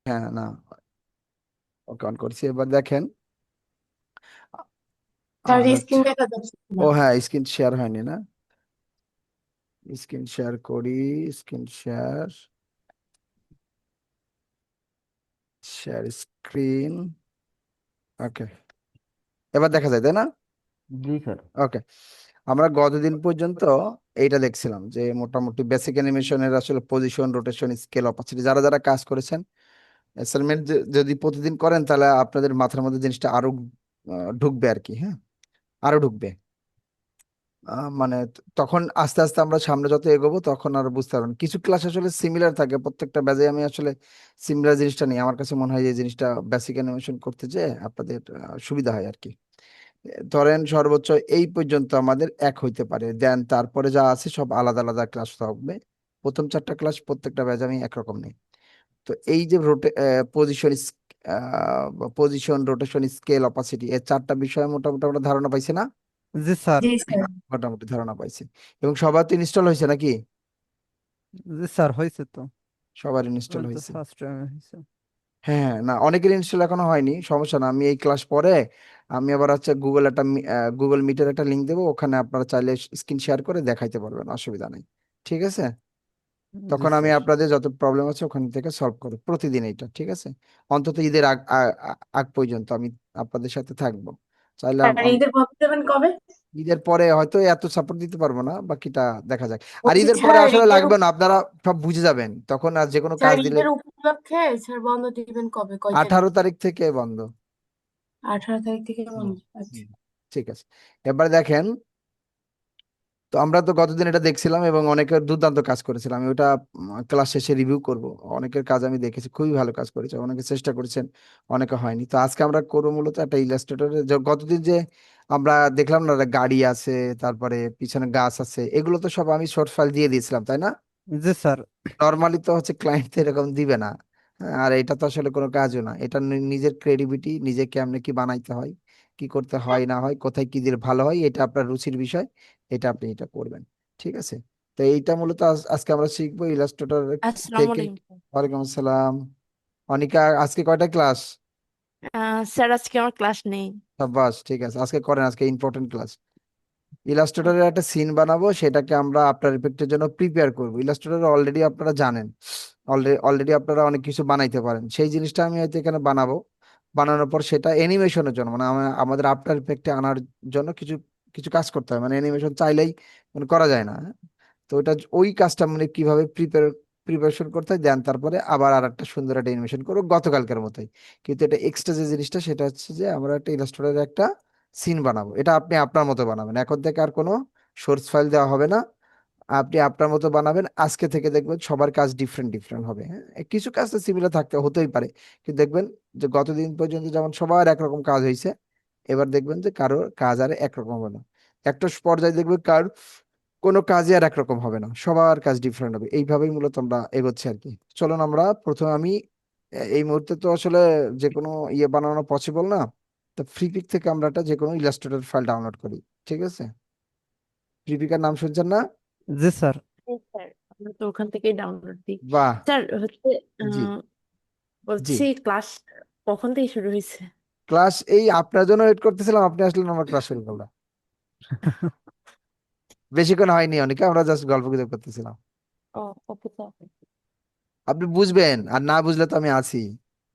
হ্যাঁ, না, okay on করছি। এবার দেখেন। স্যার আর হচ্ছে, স্ক্রিন দেখা যাচ্ছে ও না। হ্যাঁ, স্ক্রিন শেয়ার হয়নি না? স্ক্রিন শেয়ার করি। Screen share, share screen. Okay, এবার দেখা যায়, তাই না? জি স্যার। ওকে। আমরা গতদিন পর্যন্ত এইটা দেখছিলাম যে মোটামুটি বেসিক অ্যানিমেশনের আসলে পজিশন, রোটেশন, স্কেল, অপাসিটি যারা যারা কাজ করেছেন, অ্যাসাইনমেন্ট যদি প্রতিদিন করেন তাহলে আপনাদের মাথার মধ্যে জিনিসটা আরো ঢুকবে আর কি। হ্যাঁ, আরো ঢুকবে। মানে তখন আস্তে আস্তে আমরা সামনে যত এগোবো তখন আর বুঝতে পারবেন। কিছু ক্লাস আসলে সিমিলার থাকে, প্রত্যেকটা ব্যাচে আমি আসলে সিমিলার জিনিসটা নিই। আমার কাছে মনে হয় যে এই জিনিসটা বেসিক অ্যানিমেশন করতে যে আপনাদের সুবিধা হয় আর কি। ধরেন সর্বোচ্চ এই পর্যন্ত আমাদের এক হইতে পারে, দেন তারপরে যা আছে সব আলাদা আলাদা ক্লাস থাকবে। প্রথম চারটা ক্লাস প্রত্যেকটা ব্যাচ আমি একরকম নেই। তো এই যে position position, rotation, scale, opacity, এই চারটা বিষয়ে মোটামুটি আমরা ধারণা পাইছি না? জি স্যার। জি স্যার। মোটামুটি ধারণা পাইছি। এবং সবার তো ইনস্টল হয়েছে নাকি? জি স্যার, হয়েছে তো। সবার ইনস্টল আমার তো হয়েছে। ফার্স্ট টাইম হয়েছে। হ্যাঁ, হ্যাঁ, না, অনেকের ইনস্টল এখনো হয়নি, সমস্যা না। আমি এই ক্লাস পরে আমি আবার হচ্ছে গুগল মিটের একটা লিংক দেবো, ওখানে আপনারা চাইলে স্ক্রিন শেয়ার করে দেখাইতে পারবেন, অসুবিধা নেই। ঠিক আছে? জি তখন আমি স্যার। আপনাদের যত প্রবলেম আছে ওখান থেকে সলভ করব প্রতিদিন এইটা। ঠিক আছে? অন্তত ঈদের আগ পর্যন্ত আমি আপনাদের সাথে থাকবো। চাইলে স্যার ঈদের ভাবতে দেবেন কবে? ঈদের পরে হয়তো এত সাপোর্ট দিতে পারবো না, বাকিটা দেখা যাক। আর বলছি ঈদের পরে স্যার আসলে লাগবে না, আপনারা সব বুঝে যাবেন তখন। আর যে কোনো স্যার কাজ দিলে ঈদের উপলক্ষে স্যার বন্ধ দিবেন কবে, কয় তারিখ? 18 তারিখ থেকে বন্ধ। 18 তারিখ থেকে হুম, বন্ধ, আচ্ছা। হুম, ঠিক আছে। এবার দেখেন, তো আমরা তো গতদিন এটা দেখছিলাম এবং অনেকের দুর্দান্ত কাজ করেছিলাম। আমি ওটা ক্লাস শেষে রিভিউ করব। অনেকের কাজ আমি দেখেছি, খুবই ভালো কাজ করেছে, অনেকে চেষ্টা করেছেন, অনেকে হয়নি। তো আজকে আমরা করবো মূলত একটা ইলাস্ট্রেটরে। গতদিন যে আমরা দেখলাম না, একটা গাড়ি আছে, তারপরে পিছনে গাছ আছে, এগুলো তো সব আমি শর্ট ফাইল দিয়ে দিয়েছিলাম, তাই না? জি স্যার। নর্মালি তো হচ্ছে ক্লায়েন্ট তো এরকম দিবে না। হ্যাঁ, আর এটা তো আসলে কোনো কাজও না। এটা নিজের ক্রেডিবিলিটি, নিজে কেমনে কি বানাইতে হয়, কি করতে হয় না হয়, কোথায় কি দিলে ভালো হয়, এটা আপনার রুচির বিষয়। এটা আপনি এটা করবেন। ঠিক আছে? তো এইটা মূলত আজকে আমরা শিখবো ইলাস্ট্রেটর আসসালামু থেকে। আলাইকুম। ওয়ালাইকুম আসসালাম। অনিকা, আজকে কয়টা ক্লাস? স্যার আজকে আমার ক্লাস নেই। বাস, ঠিক আছে, আজকে করেন, আজকে ইম্পর্টেন্ট ক্লাস। ইলাস্ট্রেটরের একটা সিন বানাবো, সেটাকে আমরা আফটার ইফেক্টের জন্য প্রিপেয়ার করবো। ইলাস্ট্রেটর অলরেডি আপনারা জানেন, অলরেডি আপনারা অনেক কিছু বানাইতে পারেন। সেই জিনিসটা আমি হয়তো এখানে বানাবো। বানানোর পর সেটা অ্যানিমেশনের জন্য, মানে আমাদের আফটার ইফেক্টে আনার জন্য কিছু কিছু কাজ করতে হয়। মানে অ্যানিমেশন চাইলেই মানে করা যায় না। হ্যাঁ? তো ওটা ওই কাজটা মানে কিভাবে প্রিপারেশন করতে হয়, দেন তারপরে আবার আর একটা সুন্দর একটা অ্যানিমেশন করবো গতকালকের মতোই। কিন্তু এটা এক্সট্রা যে জিনিসটা সেটা হচ্ছে যে আমরা একটা ইলাস্ট্রেটরের একটা সিন বানাবো। এটা আপনি আপনার মতো বানাবেন, এখন থেকে আর কোনো সোর্স ফাইল দেওয়া হবে না। আপনি আপনার মতো বানাবেন। আজকে থেকে দেখবেন সবার কাজ ডিফারেন্ট ডিফারেন্ট হবে। হ্যাঁ, কিছু কাজ তো সিমিলার থাকতে হতেই পারে, কিন্তু দেখবেন যে গতদিন পর্যন্ত যেমন সবার একরকম কাজ হয়েছে, এবার দেখবেন যে কারোর কাজ আর একরকম হবে না। একটা পর্যায়ে দেখবেন কার কোনো কাজই আর একরকম হবে না, সবার কাজ ডিফারেন্ট হবে। এইভাবেই মূলত আমরা এগোচ্ছি আর কি। চলুন আমরা প্রথমে আমি এই মুহূর্তে তো আসলে যে কোনো ইয়ে বানানো পসিবল না। তো ফ্রিপিক থেকে আমরা একটা যে কোনো ইলাস্ট্রেটর ফাইল ডাউনলোড করি। ঠিক আছে? ফ্রিপিকার নাম শুনছেন না? জি স্যার। জি, স্যার আমরা তো ওখান থেকেই ডাউনলোড দিই। বাহ। স্যার হচ্ছে জি, জি। বলছি ক্লাস কখন থেকে শুরু হয়েছে? ক্লাস এই আপনার জন্য ওয়েট করতেছিলাম, আপনি আসলেন, আমরা ক্লাস শুরু করলাম। বেশিক্ষণ হয়নি অনেকে, আমরা জাস্ট গল্প গুজব করতেছিলাম। ও, ওকে স্যার। আপনি বুঝবেন, আর না বুঝলে তো আমি আছি।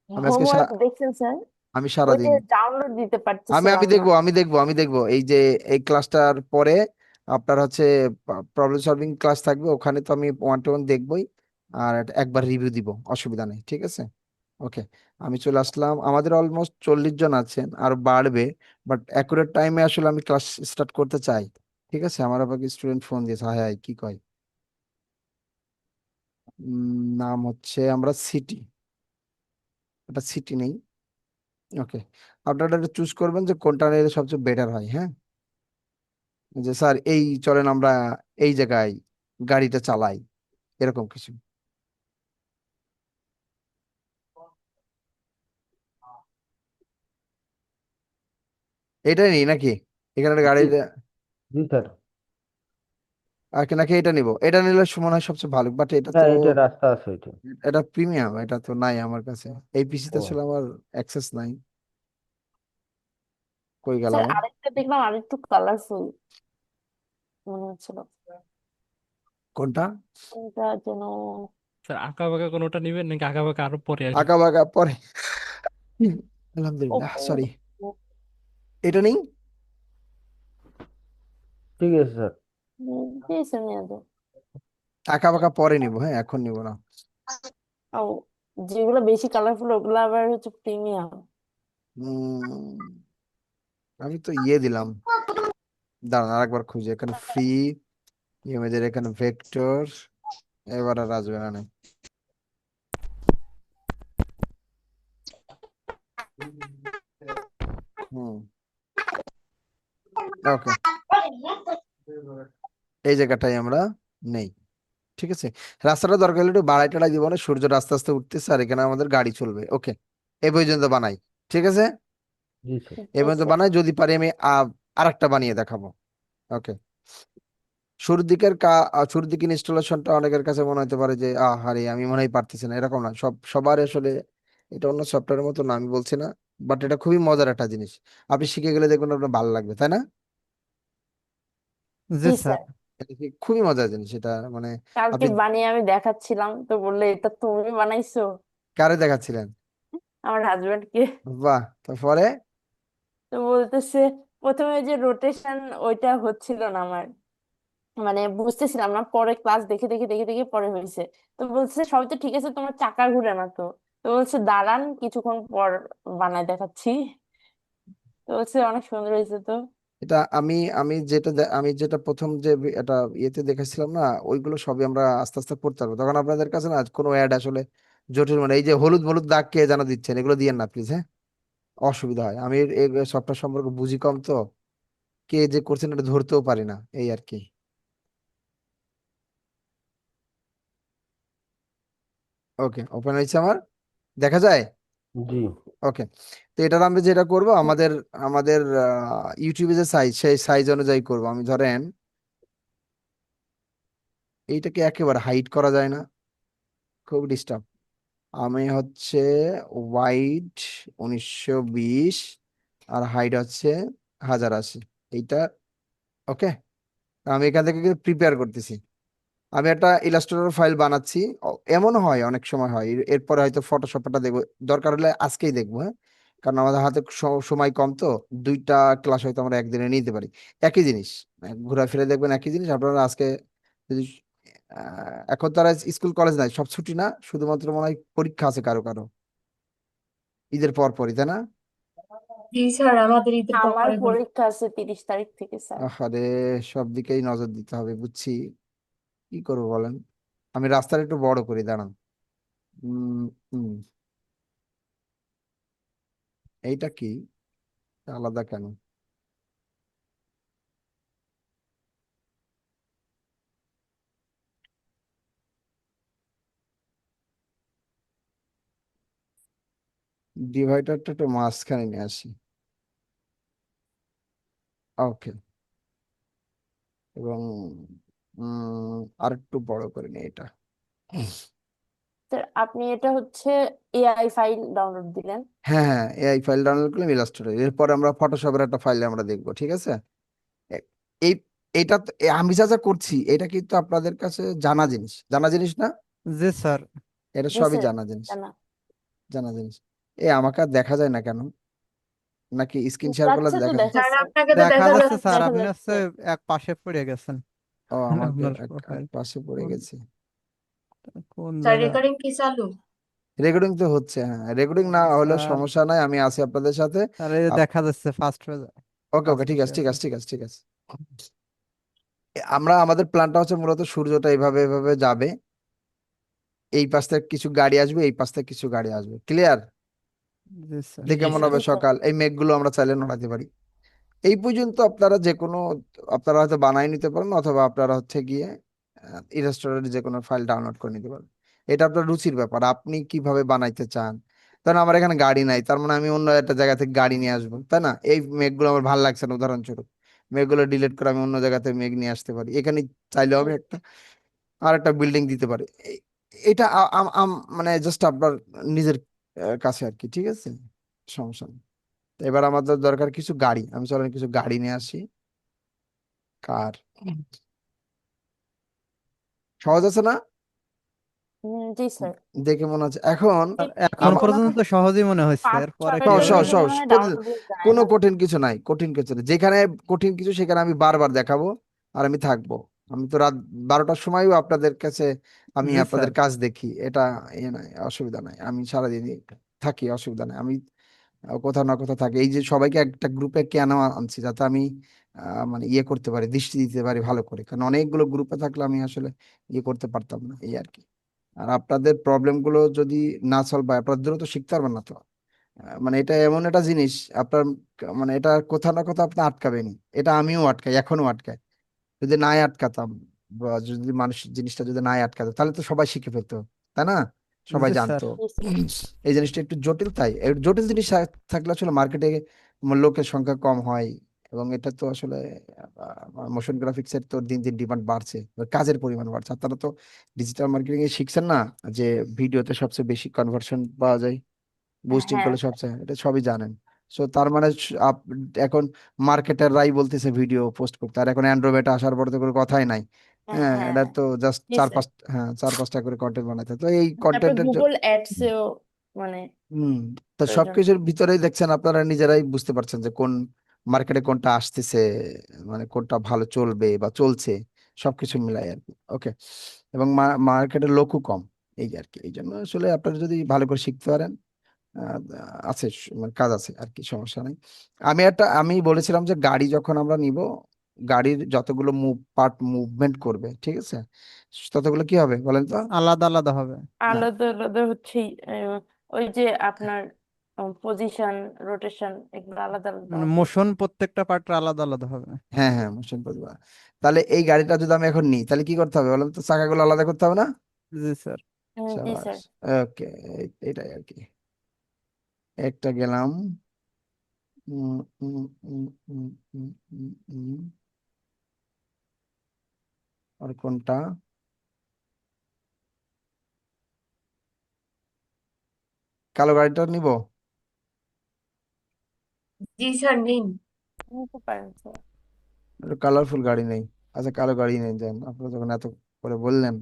আমি আজকে হোমওয়ার্ক দেখছেন স্যার? আমি ওই যে সারাদিন ডাউনলোড দিতে আমি পারতেছিলাম আমি না। দেখবো, আমি দেখবো এই যে এই ক্লাসটার পরে আপনার হচ্ছে প্রবলেম সলভিং ক্লাস থাকবে, ওখানে তো আমি 1 to 1 দেখবোই। আর একবার রিভিউ দিব, অসুবিধা নেই। ঠিক আছে? ওকে। আমি চলে আসলাম, আমাদের অলমোস্ট 40 জন আছেন, আর বাড়বে। বাট অ্যাকুরেট টাইমে আসলে আমি ক্লাস স্টার্ট করতে চাই। ঠিক আছে? আমার আবার স্টুডেন্ট ফোন দিয়েছে, হায় হায়, কি কয়। নাম হচ্ছে আমরা সিটি, এটা সিটি নেই। ওকে। আপনারা চুজ করবেন যে কোনটা নিলে সবচেয়ে বেটার হয়। হ্যাঁ, যে স্যার এই চলেন আমরা এই জায়গায় গাড়িটা চালাই, এরকম কিছু। এটাই নেই নাকি? এখানে একটা গাড়ি। জি জি স্যার। আর কি নাকি এটা নিব? এটা নিলে মনে হয় সবচেয়ে ভালো, বাট এটা না তো এটা রাস্তা আছে এটা। এটা প্রিমিয়াম, এটা তো নাই আমার কাছে। এই পিসিতে ও আসলে আমার অ্যাক্সেস নাই। কই গেল স্যার আমার? আরেকটা দেখলাম আরেকটু কালারফুল মনে হচ্ছিল। কোনটা? কোনটা যেন? স্যার আঁকা বাঁকা কোনোটা নিবেন নাকি আঁকা বাঁকা আরো পরে আসবে? আঁকা বাঁকা পরে। আলহামদুলিল্লাহ, ওপো। সরি। এটা নেই। ঠিক আছে স্যার। জি স্যার নিয়ে যাও। আঁকা বাঁকা পরে নিব, হ্যাঁ এখন নিব না। ও, যেগুলো বেশি কালারফুল ওগুলো আবার হচ্ছে প্রিমিয়াম। উম, আমি তো ইয়ে দিলাম, দাঁড়ান আরেকবার খুঁজি। এখানে ফ্রি ইমেজের, এখানে ভেক্টর, এবার আর আসবে না নাই। হুম, ওকে, এই জায়গাটাই আমরা নেই। ঠিক আছে, রাস্তাটা দরকার হলে একটু বাড়াই টাড়াই দিব না, সূর্য আস্তে আস্তে উঠতেছে আর এখানে আমাদের গাড়ি চলবে। ওকে, এই পর্যন্ত বানাই। ঠিক আছে, জি স্যার। এই জি পর্যন্ত স্যার। বানাই, যদি পারি আমি আরেকটা বানিয়ে দেখাবো। ওকে, শুরুর দিকের ইনস্টলেশনটা অনেকের কাছে মনে হতে পারে যে আরে আমি মনে হয় পারতেছি না, এরকম না। সবার আসলে এটা অন্য সফটওয়্যারের মতো না, আমি বলছি না, বাট এটা খুবই মজার একটা জিনিস। আপনি শিখে গেলে দেখবেন আপনার ভালো লাগবে, তাই না? জি জি স্যার। স্যার। এটা কি খুবই মজার জিনিস এটা, মানে কালকে আপনি বানিয়ে আমি দেখাচ্ছিলাম তো বললে এটা তুমি বানাইছো। কারে দেখাচ্ছিলেন? আমার হাজবেন্ডকে। বাহ, তারপরে? তো বলতেছে প্রথমে ওই যে রোটেশন ওইটা হচ্ছিল না আমার, মানে বুঝতেছিলাম না, পরে ক্লাস দেখে দেখে দেখে দেখে পরে হয়েছে। তো বলছে সবই তো ঠিক আছে, তোমার চাকা ঘুরে না তো। তো বলছে দাঁড়ান কিছুক্ষণ পর বানায় দেখাচ্ছি। তো বলছে অনেক সুন্দর হয়েছে তো। এটা আমি যেটা প্রথম যে এটা ইয়েতে দেখেছিলাম না, ওইগুলো সবই আমরা আস্তে আস্তে করতে পারবো। তখন আপনাদের কাছে না কোনো অ্যাড আসলে জটিল, মানে এই যে হলুদ হলুদ দাগ কে যেন দিচ্ছেন, এগুলো দিয়েন না প্লিজ, হ্যাঁ। অসুবিধা হয়, আমি এই সফটওয়্যার সম্পর্কে বুঝি কম তো, কে যে করছেন এটা ধরতেও পারি না, এই আর কি। ওকে, ওপেন হয়েছে আমার, দেখা যায়। জি ওকে, তো এটার আমরা যেটা করব, আমাদের আমাদের ইউটিউবে যে সাইজ, সেই সাইজ অনুযায়ী করব। আমি ধরেন এইটাকে একেবারে হাইড করা যায় না, খুব ডিস্টার্ব। আমি হচ্ছে ওয়াইড 1920 আর হাইট হচ্ছে 1080, এইটা। ওকে, আমি এখান থেকে প্রিপেয়ার করতেছি। আমি একটা ইলাস্ট্রেটর ফাইল বানাচ্ছি। এমন হয়, অনেক সময় হয়, এরপরে হয়তো ফটোশপটা দেখবো, দরকার হলে আজকেই দেখবো, হ্যাঁ। কারণ আমাদের হাতে সময় কম তো, দুইটা ক্লাস হয়তো আমরা একদিনে নিতে পারি। একই জিনিস, ঘোরাফিরে দেখবেন একই জিনিস। আপনারা আজকে যদি এখন তারা স্কুল কলেজ নাই, সব ছুটি না, শুধুমাত্র মনে হয় পরীক্ষা আছে কারো কারো, ঈদের পর পরই, তাই না? জি স্যার, আমাদের ঈদের আমার পরে পরে। পরীক্ষা আছে 30 তারিখ থেকে স্যার। আরে, সব দিকেই নজর দিতে হবে, বুঝছি। কি করবো বলেন? আমি রাস্তাটা একটু বড় করি, দাঁড়ান। উম হুম, এইটা কি আলাদা কেন? ডিভাইডারটা একটু মাঝখানে নিয়ে আসি। ওকে, এবং আর একটু বড় করে নিই এটা। স্যার আপনি এটা হচ্ছে এআই ফাইল ডাউনলোড দিলেন। হ্যাঁ হ্যাঁ, এআই ফাইল ডাউনলোড করলাম, ইলাস্ট্রেটর, এরপর আমরা ফটোশপের একটা ফাইল আমরা দেখবো, ঠিক আছে। এ- এই এটা আমি যা যা করছি এটা কিন্তু আপনাদের কাছে জানা জিনিস, জানা জিনিস না? জি স্যার। এটা জি সবই স্যার। জানা জিনিস, জানা জানা জিনিস। আমাকে আর দেখা যায় না কেন? নাকি স্ক্রিন শেয়ার করলে যাচ্ছে তো দেখা যায়? দেখা স্যার স্যার। আপনাকে তো দেখা দেখা যাচ্ছে যাচ্ছে। স্যার, দেখা আপনি হচ্ছে যাচ্ছে। এক পাশে পড়ে গেছেন। ও, আমাকে আপনার এক এক প্রোফাইল পাশে পড়ে কোন গেছে। কোন স্যার জায়গা? রেকর্ডিং কি চালু? রেকর্ডিং তো হচ্ছে, হ্যাঁ, রেকর্ডিং না হলেও স্যার, সমস্যা নাই, আমি আছি আপনাদের সাথে। স্যার এই যে দেখা যাচ্ছে ফার্স্ট হয়ে যায়, ওকে ওকে, ফার্স্ট ঠিক আছে উঠে ঠিক আছে। আছে ঠিক আছে ঠিক আছে। আমরা আমাদের প্ল্যানটা হচ্ছে মূলত সূর্যটা এইভাবে এইভাবে যাবে, এই পাশ থেকে কিছু গাড়ি আসবে, এই পাশ থেকে কিছু গাড়ি আসবে, ক্লিয়ার? জি স্যার। দেখে জি মনে স্যার। হবে জি স্যার। সকাল, এই মেঘগুলো আমরা চাইলে নড়াতে পারি। এই পর্যন্ত আপনারা যে কোনো, আপনারা হয়তো বানাই নিতে পারেন, অথবা আপনারা হচ্ছে গিয়ে ইলাস্ট্রেটরের যে কোনো ফাইল ডাউনলোড করে নিতে পারেন। এটা আপনার রুচির ব্যাপার, আপনি কিভাবে বানাইতে চান। কারণ আমার এখানে গাড়ি নাই, তার মানে আমি অন্য একটা জায়গা থেকে গাড়ি নিয়ে আসবো, তাই না? এই মেঘগুলো আমার ভালো লাগছে না, উদাহরণস্বরূপ। মেঘগুলো ডিলিট করে আমি অন্য জায়গাতে মেঘ নিয়ে আসতে পারি, এখানে চাইলে হবে একটা আর একটা বিল্ডিং দিতে পারি। এটা মানে জাস্ট আপনার নিজের কাছে আর কি, ঠিক আছে, সমস্যা নেই। তো এবার আমাদের দরকার কিছু গাড়ি, আমি চলেন কিছু গাড়ি নিয়ে আসি। কার সহজ আছে না? জি স্যার। দেখে মনে হচ্ছে এখন এখন আমা- পর্যন্ত তো সহজই মনে হচ্ছে, পাঁচ এরপরে কি সহজ ছয়টার হবে? সহজ বেশি সহজ মনে হয় প্রতি- ডাউনলোড দিয়ে যায় কোনো না। কঠিন কিছু নাই, কঠিন কিছু নেই, যেখানে কঠিন কিছু সেখানে আমি বারবার দেখাবো। আর আমি থাকবো, আমি তো রাত 12টার সময়ও আপনাদের কাছে আমি জি আপনাদের স্যার। কাজ দেখি, এটা নাই, অসুবিধা নাই, আমি সারাদিনই থাকি, অসুবিধা নাই। আমি কোথাও না কোথাও থাকি। এই যে সবাইকে একটা গ্রুপে কেন আনছি, যাতে আমি মানে ইয়ে করতে পারি, দৃষ্টি দিতে পারি ভালো করে, কারণ অনেকগুলো গ্রুপে থাকলে আমি আসলে ইয়ে করতে পারতাম না, এই আর কি। আর আপনাদের প্রবলেম গুলো যদি না সলভ হয়, আপনারা দ্রুত শিখতে পারবেন না তো। মানে এটা এমন একটা জিনিস, আপনার মানে এটা কোথাও না কোথাও আপনি আটকাবেনি। এটা আমিও আটকাই, এখনো আটকাই। যদি নাই আটকাতাম, বা যদি মানুষ জিনিসটা যদি নাই আটকাতো, তাহলে তো সবাই শিখে ফেলতো, তাই না, সবাই জি স্যার। জানতো। জি স্যার। এই জিনিসটা একটু জটিল, তাই এই জটিল জিনিস থাকলে আসলে মার্কেটে লোকের সংখ্যা কম হয়। এবং এটা তো আসলে মোশন গ্রাফিক্স এর তো দিন দিন ডিমান্ড বাড়ছে, এবার কাজের পরিমাণ বাড়ছে। আপনারা তো ডিজিটাল মার্কেটিং এ শিখছেন না, যে ভিডিওতে সবচেয়ে বেশি কনভার্সন পাওয়া যায়, বুস্টিং হ্যাঁ করলে সবচেয়ে, এটা সবই জানেন। সো তার মানে এখন মার্কেটাররাই বলতেছে ভিডিও পোস্ট করতে, আর এখন অ্যান্ড্রয়েড আসার পর তো কোনো কথাই নাই। হ্যাঁ হ্যাঁ, হ্যাঁ এটা তো জাস্ট জি স্যার। চার পাঁচটা করে কন্টেন্ট বানাতে হয়। তো এই তারপর কন্টেন্টের গুগল অ্যাডসেও মানে হুম, তো প্রয়োজন। সবকিছুর ভিতরেই দেখছেন আপনারা নিজেরাই বুঝতে পারছেন যে কোন মার্কেটে কোনটা আসতেছে, মানে কোনটা ভালো চলবে বা চলছে, সবকিছু মিলাই আর কি। ওকে, এবং মার্কেটের লোকও কম, এই আর কি। এই জন্য আসলে আপনারা যদি ভালো করে শিখতে পারেন, আহ, আছে মানে কাজ আছে আর কি, সমস্যা নেই। আমি বলেছিলাম যে গাড়ি যখন আমরা নিব, গাড়ির যতগুলো মুভমেন্ট করবে, ঠিক আছে, ততগুলো কি হবে বলেন তো? আলাদা আলাদা হবে। হ্যাঁ, আলাদা আলাদা হচ্ছে ওই যে আপনার পজিশন, রোটেশন, এগুলো আলাদা আলাদা মানে হবে। মোশন প্রত্যেকটা পার্টের আলাদা আলাদা হবে। হ্যাঁ, হ্যাঁ, মোশন পরিবার। তাহলে এই গাড়িটা যদি আমি এখন নিই, তাহলে কি করতে হবে বলেন তো? চাকাগুলো আলাদা করতে হবে না? জি স্যার। জি সাবাস, স্যার। ওকে, এটাই আর কি। একটা গেলাম। উম, উম, উম, উম, উম, উম। আর কোনটা? কালো গাড়িটা নিব? জি স্যার নিন। নিতে পারেন স্যার। কালারফুল গাড়ি নেই? আচ্ছা, কালো গাড়ি নেই, দেন আপনারা যখন এত করে বললেন।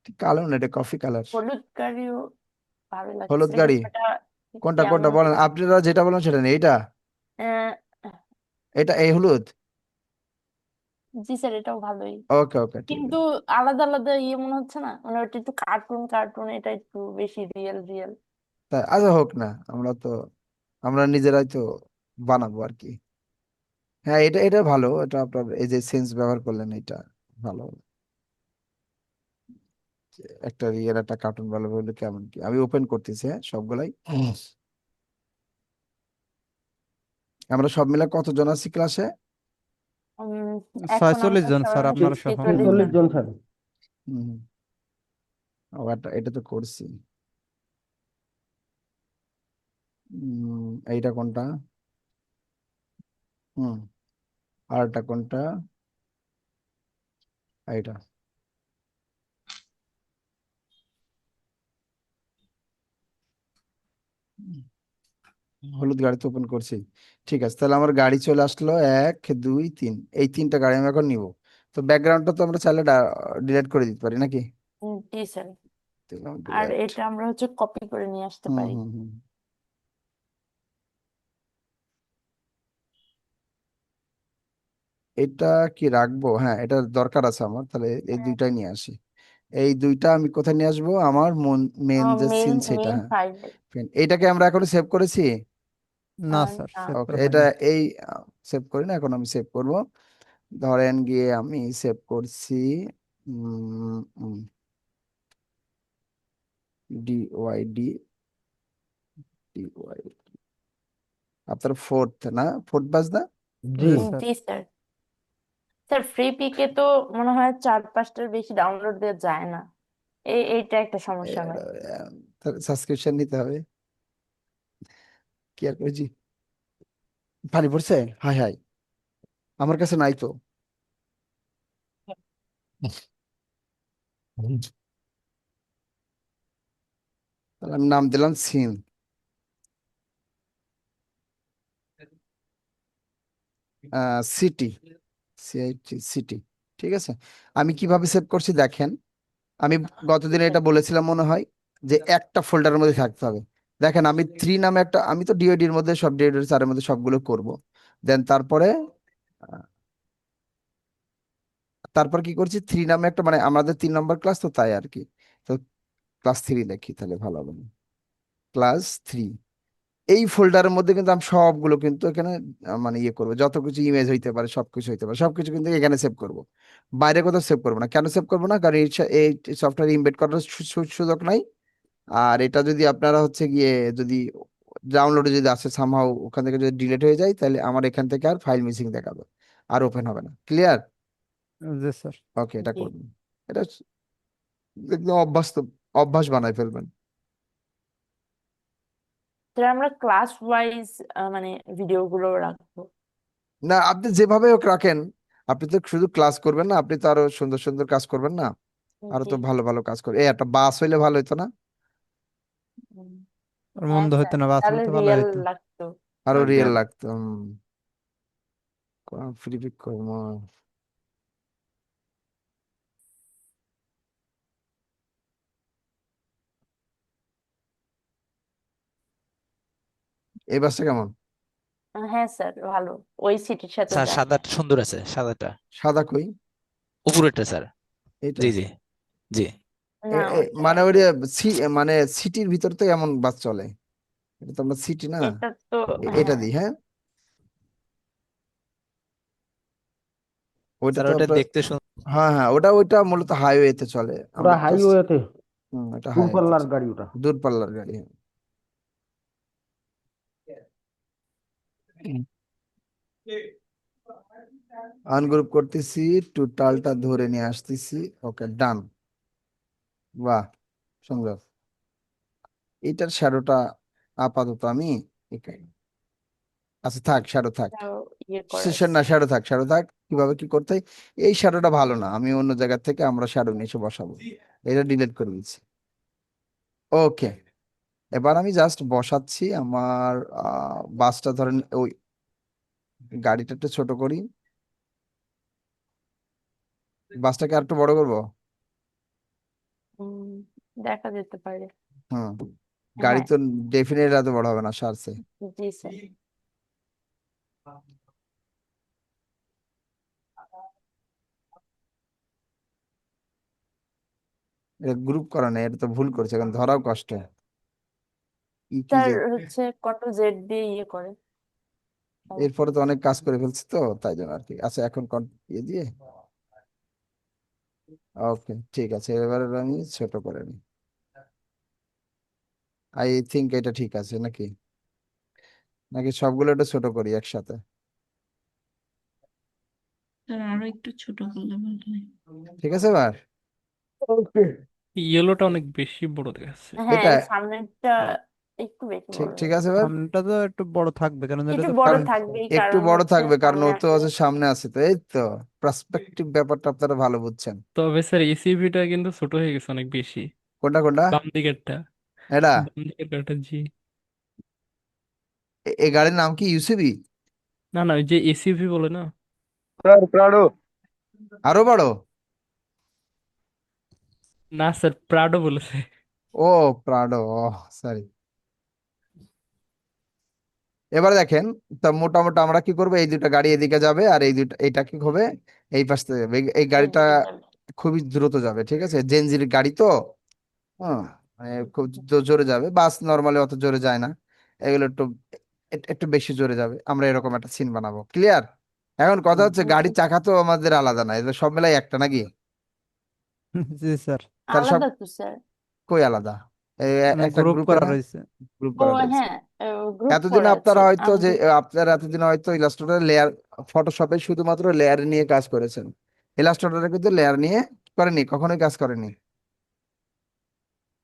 ঠিক কালো না, এটা কফি কালার। হলুদ গাড়িও ভালো হলুদ লাগছে, গাড়ি? কিন্তু ওটা কোনটা কোনটা কেমন বলেন, জানি। আপনারা যেটা বলেন সেটা নেই, এটা আহ, এটা এই হলুদ? জি স্যার, এটাও ভালোই, ওকে, ওকে, ঠিক কিন্তু আছে। আলাদা আলাদা মনে হচ্ছে না, মানে ওটা একটু কার্টুন কার্টুন, এটা একটু বেশি রিয়েল রিয়েল। তাই আচ্ছা, হোক না, আমরা নিজেরাই তো বানাবো আর কি। হ্যাঁ, এটা এটা ভালো, এটা আপনার এই যে সেন্স ব্যবহার করলেন, এটা ভালো। একটা রিয়েল একটা কার্টুন ভালো বললে কেমন কি, আমি ওপেন করতেছি, হ্যাঁ, সবগুলাই। আমরা সব মিলে কতজন আছি ক্লাসে? এখন 46 আমরা জন সবাই স্যার, মিলে আপনারা সহ। 46 46 জন। জন স্যার। হুম, ও এটা তো করছি। এইটা কোনটা? হুম, আর এটা কোনটা? এইটা। হুম, হলুদ গাড়ি তো ওপেন করছি। ঠিক আছে, তাহলে আমার গাড়ি চলে আসলো, 1 2 3, এই 3টা গাড়ি আমি এখন নিব। তো ব্যাকগ্রাউন্ডটা তো আমরা চাইলে ডিলিট করে দিতে পারি নাকি? জি স্যার। দিলাম আর ডিলিট। এটা আমরা হচ্ছে কপি করে নিয়ে আসতে হুম, পারি। হুম, হুম। এটা কি রাখবো? হ্যাঁ, এটা দরকার আছে আমার, তাহলে এই হ্যাঁ, দুইটাই নিয়ে আসি। এই দুইটা আমি কোথায় নিয়ে আসবো? আমার মেন যে মেন সিন সেটা, মেন হ্যাঁ। ফাইলে। এইটাকে আমরা এখনো সেভ করেছি? না স্যার, না। সেভ ওকে, করা এটা হয়নি। এই সেভ করি না, এখন আমি সেভ করব। ধরেন গিয়ে আমি সেভ করছি DYD আপনার ফোর্থ বাস না? জি। জি স্যার। জি স্যার। স্যার ফ্রি পিকে তো মনে হয় 4-5টার বেশি ডাউনলোড দেওয়া যায় না, এইটা একটা সমস্যা নয়। সাবস্ক্রিপশন নিতে হবে, কি আর করেছি। পানি পড়ছে, হাই হাই, আমার কাছে নাই তো। তাহলে আমি নাম দিলাম সিন সিটি, সিআইটি সিটি। ঠিক আছে, আমি কিভাবে সেভ করছি দেখেন। আমি গতদিন এটা বলেছিলাম মনে হয় যে একটা ফোল্ডারের মধ্যে থাকতে হবে। দেখেন আমি 3 নামে একটা, আমি তো ডিওডির মধ্যে সব ডিওডি স্যারের মধ্যে সবগুলো করব। দেন তারপরে তারপর কি করছি, 3 নামে একটা, মানে আমাদের 3 নম্বর ক্লাস তো তাই আর কি। তো ক্লাস 3 লিখি তাহলে ভালো হবে। ক্লাস 3 এই ফোল্ডারের মধ্যে কিন্তু আমি সবগুলো কিন্তু এখানে মানে ইয়ে করবো, যত কিছু ইমেজ হইতে পারে সবকিছু হইতে পারে সবকিছু কিন্তু এখানে সেভ করব। বাইরে কোথাও সেভ করবো না। কেন সেভ করবো না? কারণ এই সফটওয়্যার ইমবেড করার সুযোগ নাই। আর এটা যদি আপনারা হচ্ছে গিয়ে যদি ডাউনলোডে যদি আসে সামহাও ওখান থেকে যদি ডিলিট হয়ে যায়, তাহলে আমার এখান থেকে আর ফাইল মিসিং দেখাবে, আর ওপেন হবে না। ক্লিয়ার? জি স্যার। ওকে, এটা জি করবেন। এটা একদম অভ্যাস তো, অভ্যাস বানাই ফেলবেন। স্যার আমরা ক্লাস ওয়াইজ মানে ভিডিও গুলো রাখবো। না, আপনি যেভাবে হোক রাখেন। আপনি তো শুধু ক্লাস করবেন না, আপনি তো আরো সুন্দর সুন্দর কাজ করবেন না? আরো জি তো ভালো ভালো কাজ করবে। এই একটা বাস হইলে ভালো হইতো না? উম, আর হ্যাঁ মন্দ স্যার হইতো না, বাস হলে তাহলে তো ভালো রিয়েল হইতো। লাগতো। আরো রিয়েল হুম। লাগতো। ফ্রি পিক করবো। এই বাসটা কেমন? হ্যাঁ স্যার ভালো, ওই সিটির সাথে স্যার যায়। সাদাটা সুন্দর আছে, সাদাটা সাদা কই? উপরেরটা স্যার। এইটা? জি জি জি। না ওটা মানে ওই মানে সিটির ভিতর তো এমন বাস চলে। এটা তো আমরা সিটি না। এটা তো এটা হ্যাঁ। দিই, হ্যাঁ। ওইটা স্যার তো ওটা আপনার, দেখতে হ্যাঁ হ্যাঁ, ওটা মূলত হাইওয়েতে চলে। ওটা আমরা জাস্ট, হাইওয়েতে এটা হাইওয়েতে দূরপাল্লার চলে, গাড়ি ওটা। দূরপাল্লার গাড়ি। আনগ্রুপ করতেছি, টোটালটা ধরে নিয়ে আসতেছি। ওকে, ডান। বাহ, সুন্দর। এটার শ্যাডোটা আপাতত আমি আচ্ছা থাক, শ্যাডো থাক। এটাও ইয়ে করা শেষের আছে। না, শ্যাডো থাক, শ্যাডো থাক। কিভাবে কি করতে হয়? এই শ্যাডোটা ভালো না, আমি অন্য জায়গা থেকে আমরা শ্যাডো নিয়ে এসে বসাবো। এটা ডিলিট করে দিচ্ছি। ওকে, এবার আমি জাস্ট বসাচ্ছি আমার বাসটা ধরেন, ওই গাড়িটা একটু ছোট করি। বাসটাকে আর একটু বড় করবো। উম, দেখা যেতে পারে। হুম, গাড়ি হ্যাঁ তো ডেফিনেটলি এত বড় হবে না, সারছে। জি স্যার। এটা গ্রুপ করা নেই, এটা তো ভুল করছে, এখন ধরাও কষ্ট। কি স্যার যে, হচ্ছে কন্ট্রোল Z দিয়ে ইয়ে করে। এরপরে তো অনেক কাজ করে ফেলছি তো, তাই জন্য আর কি। আচ্ছা, এখন ইয়ে দিয়ে, ওকে ঠিক আছে, এবারে আমি ছোট করে নিই। আই থিঙ্ক এটা ঠিক আছে নাকি? নাকি সবগুলো একটু ছোট করি একসাথে? স্যার আরো একটু ছোট করলে ভালো হয়। ঠিক আছে এবার? ওকে, ইয়েলোটা অনেক বেশি বড় দেখাচ্ছে। হ্যাঁ এটা এই সামনেরটা একটু বেশি ঠিক, বড় ঠিক লাগে। আছে এবার? সামনেটা তো একটু বড় থাকবে, কারণ এটা একটু তো বড় কারণ ফ্রন্ট। থাকবেই একটু কারণ বড় হচ্ছে থাকবে, কারণ সামনে ও তো আছে। আছে, সামনে আছে তো, এই তো পার্সপেক্টিভ ব্যাপারটা আপনারা ভালো বুঝছেন। তবে স্যার এসিভিটা কিন্তু ছোট হয়ে গেছে অনেক বেশি। কোনটা কোনটা? বাম দিকেরটা, এটা বাম দিকের গাড়িটা জি। এই গাড়ির নাম কি ইউসিবি? না না, ওই যে এসইউভি বলে না। Sir Prado. আরো বড়? না স্যার, প্রাডো বলেছে। ও, প্রাডো, সরি। এবার দেখেন, তা মোটামুটি আমরা কি করবো, এই দুটো গাড়ি এদিকে যাবে, আর এই দুটো, এটা কি হবে, এই পাশ থেকে যাবে। এই গাড়িটা এদিকে যাবে। খুবই দ্রুত যাবে, ঠিক আছে, জেনজির গাড়ি তো। হ্যাঁ, মানে খুব জোরে যাবে। বাস নর্মালি অত জোরে যায় না, এগুলো একটু একটু বেশি জোরে যাবে। আমরা এরকম একটা সিন বানাবো। ক্লিয়ার? এখন কথা হচ্ছে, জি গাড়ির চাকা তো আমাদের আলাদা না, এদের সব মিলাই একটা নাকি? জি স্যার। তাহলে সব আলাদা তো স্যার। কই আলাদা? মানে একটা গ্রুপ গ্রুপ করা না, রয়েছে। গ্রুপ ও করা রয়েছে। হ্যাঁ গ্রুপ এতদিন করা আছে আপনারা হয়তো যে, আমি। এতদিন হয়তো ইলাস্ট্রেটর লেয়ার, ফটোশপে শুধুমাত্র লেয়ার নিয়ে কাজ করেছেন। ইলাস্ট্রেটরে কিন্তু লেয়ার নিয়ে করেনি, কখনোই কাজ করেনি,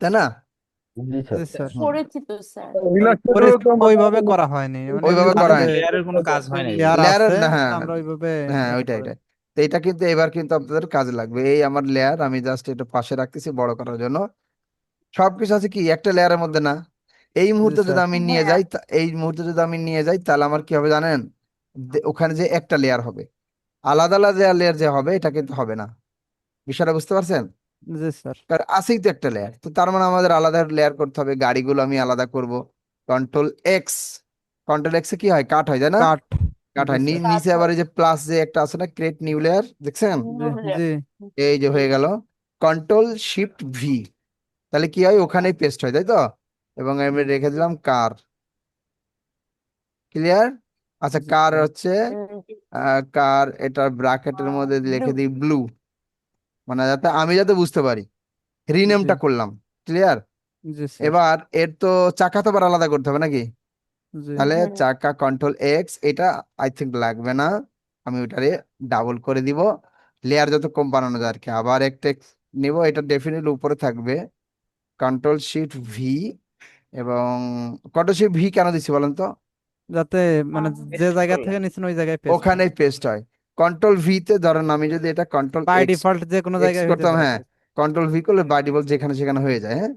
তাই না? জি স্যার জি স্যার করেছি তো স্যার। ইলাস্ট্রেটরও তো ওইভাবে করা হয়নি, মানে ওইভাবে এমনিতে করা যে হয়নি। লেয়ারের কোনো কাজ হয় নাই লেয়ার লেয়ারের আছে না, হ্যাঁ আমরা ওইভাবে হ্যাঁ, এটা ওইটাই করে। এটাই। তো এটা কিন্তু এবার কিন্তু আপনাদের কাজে লাগবে। এই আমার লেয়ার, আমি জাস্ট এটা পাশে রাখতেছি বড় করার জন্য। সবকিছু আছে কি একটা লেয়ারের মধ্যে না। এই জি মুহূর্তে যদি স্যার। আমি নিয়ে হ্যাঁ যাই এই মুহূর্তে যদি আমি নিয়ে যাই তাহলে আমার কি হবে জানেন? ওখানে যে একটা লেয়ার হবে, আলাদা আলাদা লেয়ার যে হবে এটা কিন্তু হবে না। বিষয়টা বুঝতে পারছেন? জি স্যার। কারণ আছেই তো একটা লেয়ার, তো তার মানে আমাদের আলাদা লেয়ার করতে হবে। গাড়িগুলো আমি আলাদা করব। কন্ট্রোল এক্স, কন্ট্রোল এক্সে কি হয়? কাট হয়, তাই না? কাট। কাট জি হয়। স্যার। কাট নিচে আবার এই যে প্লাস যে একটা আছে না, ক্রিয়েট নিউ লেয়ার, দেখছেন? জি জি। এই যে হয়ে গেল। কন্ট্রোল শিফট ভি, তাহলে কি হয়? ওখানেই পেস্ট হয়, তাই তো? এবং আমি রেখে দিলাম কার। ক্লিয়ার? আচ্ছা, জি কার স্যার। হচ্ছে কার, এটার ব্র্যাকেটের মধ্যে লিখে দিই ব্লু, মানে যাতে বুঝতে পারি। জি রিনেমটা করলাম। ক্লিয়ার? জি স্যার। এবার এর তো চাকা তো আবার আলাদা করতে হবে নাকি? জি তাহলে হুম। চাকা কন্ট্রোল এক্স, এটা আই থিঙ্ক লাগবে না, আমি ওটারে ডাবল করে দিব। লেয়ার যত কম বানানো যায় আর কি। আবার একটা নিব, এটা ডেফিনেটলি উপরে থাকবে। কন্ট্রোল শিফট ভি, এবং কন্ট্রোল শিফট ভি কেন দিচ্ছি বলেন তো? যাতে মানে যে জায়গা থেকে নিচ্ছেন ওই জায়গায় পেস্ট হয়। ওখানেই পেস্ট হয়। কন্ট্রোল ভি তে ধরেন আমি যদি এটা কন্ট্রোল বাই এক্স ডিফল্ট যে কোনো এক্স জায়গায় হইতে করতাম, পারে হ্যাঁ, paste। কন্ট্রোল ভি করলে বাই ডিফল্ট যেখানে সেখানে হয়ে যায়, হ্যাঁ।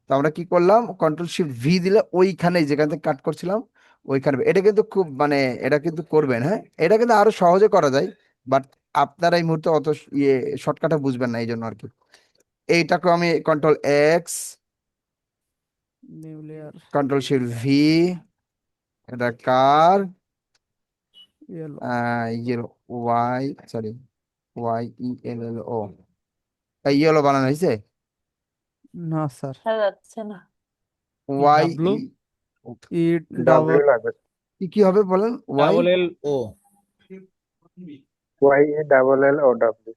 তো আমরা কি করলাম? কন্ট্রোল শিফট ভি দিলে ওইখানে যেখান থেকে কাট করছিলাম ওইখানে। এটা কিন্তু খুব মানে এটা কিন্তু করবেন, হ্যাঁ। এটা কিন্তু আরো সহজে করা যায়, বাট আপনারা এই মুহূর্তে অত শর্টকাটে বুঝবেন না, এই জন্য আর কি। এইটাকে আমি control X, new layer control shift V, এটা কার, yellow. Yellow, Y sorry, Y E L L O, yellow বানানো হয়েছে। না স্যার। দেখা যাচ্ছে না। Y W E W double লাগবে। কি হবে বলেন? Y double L O Y A double L O W.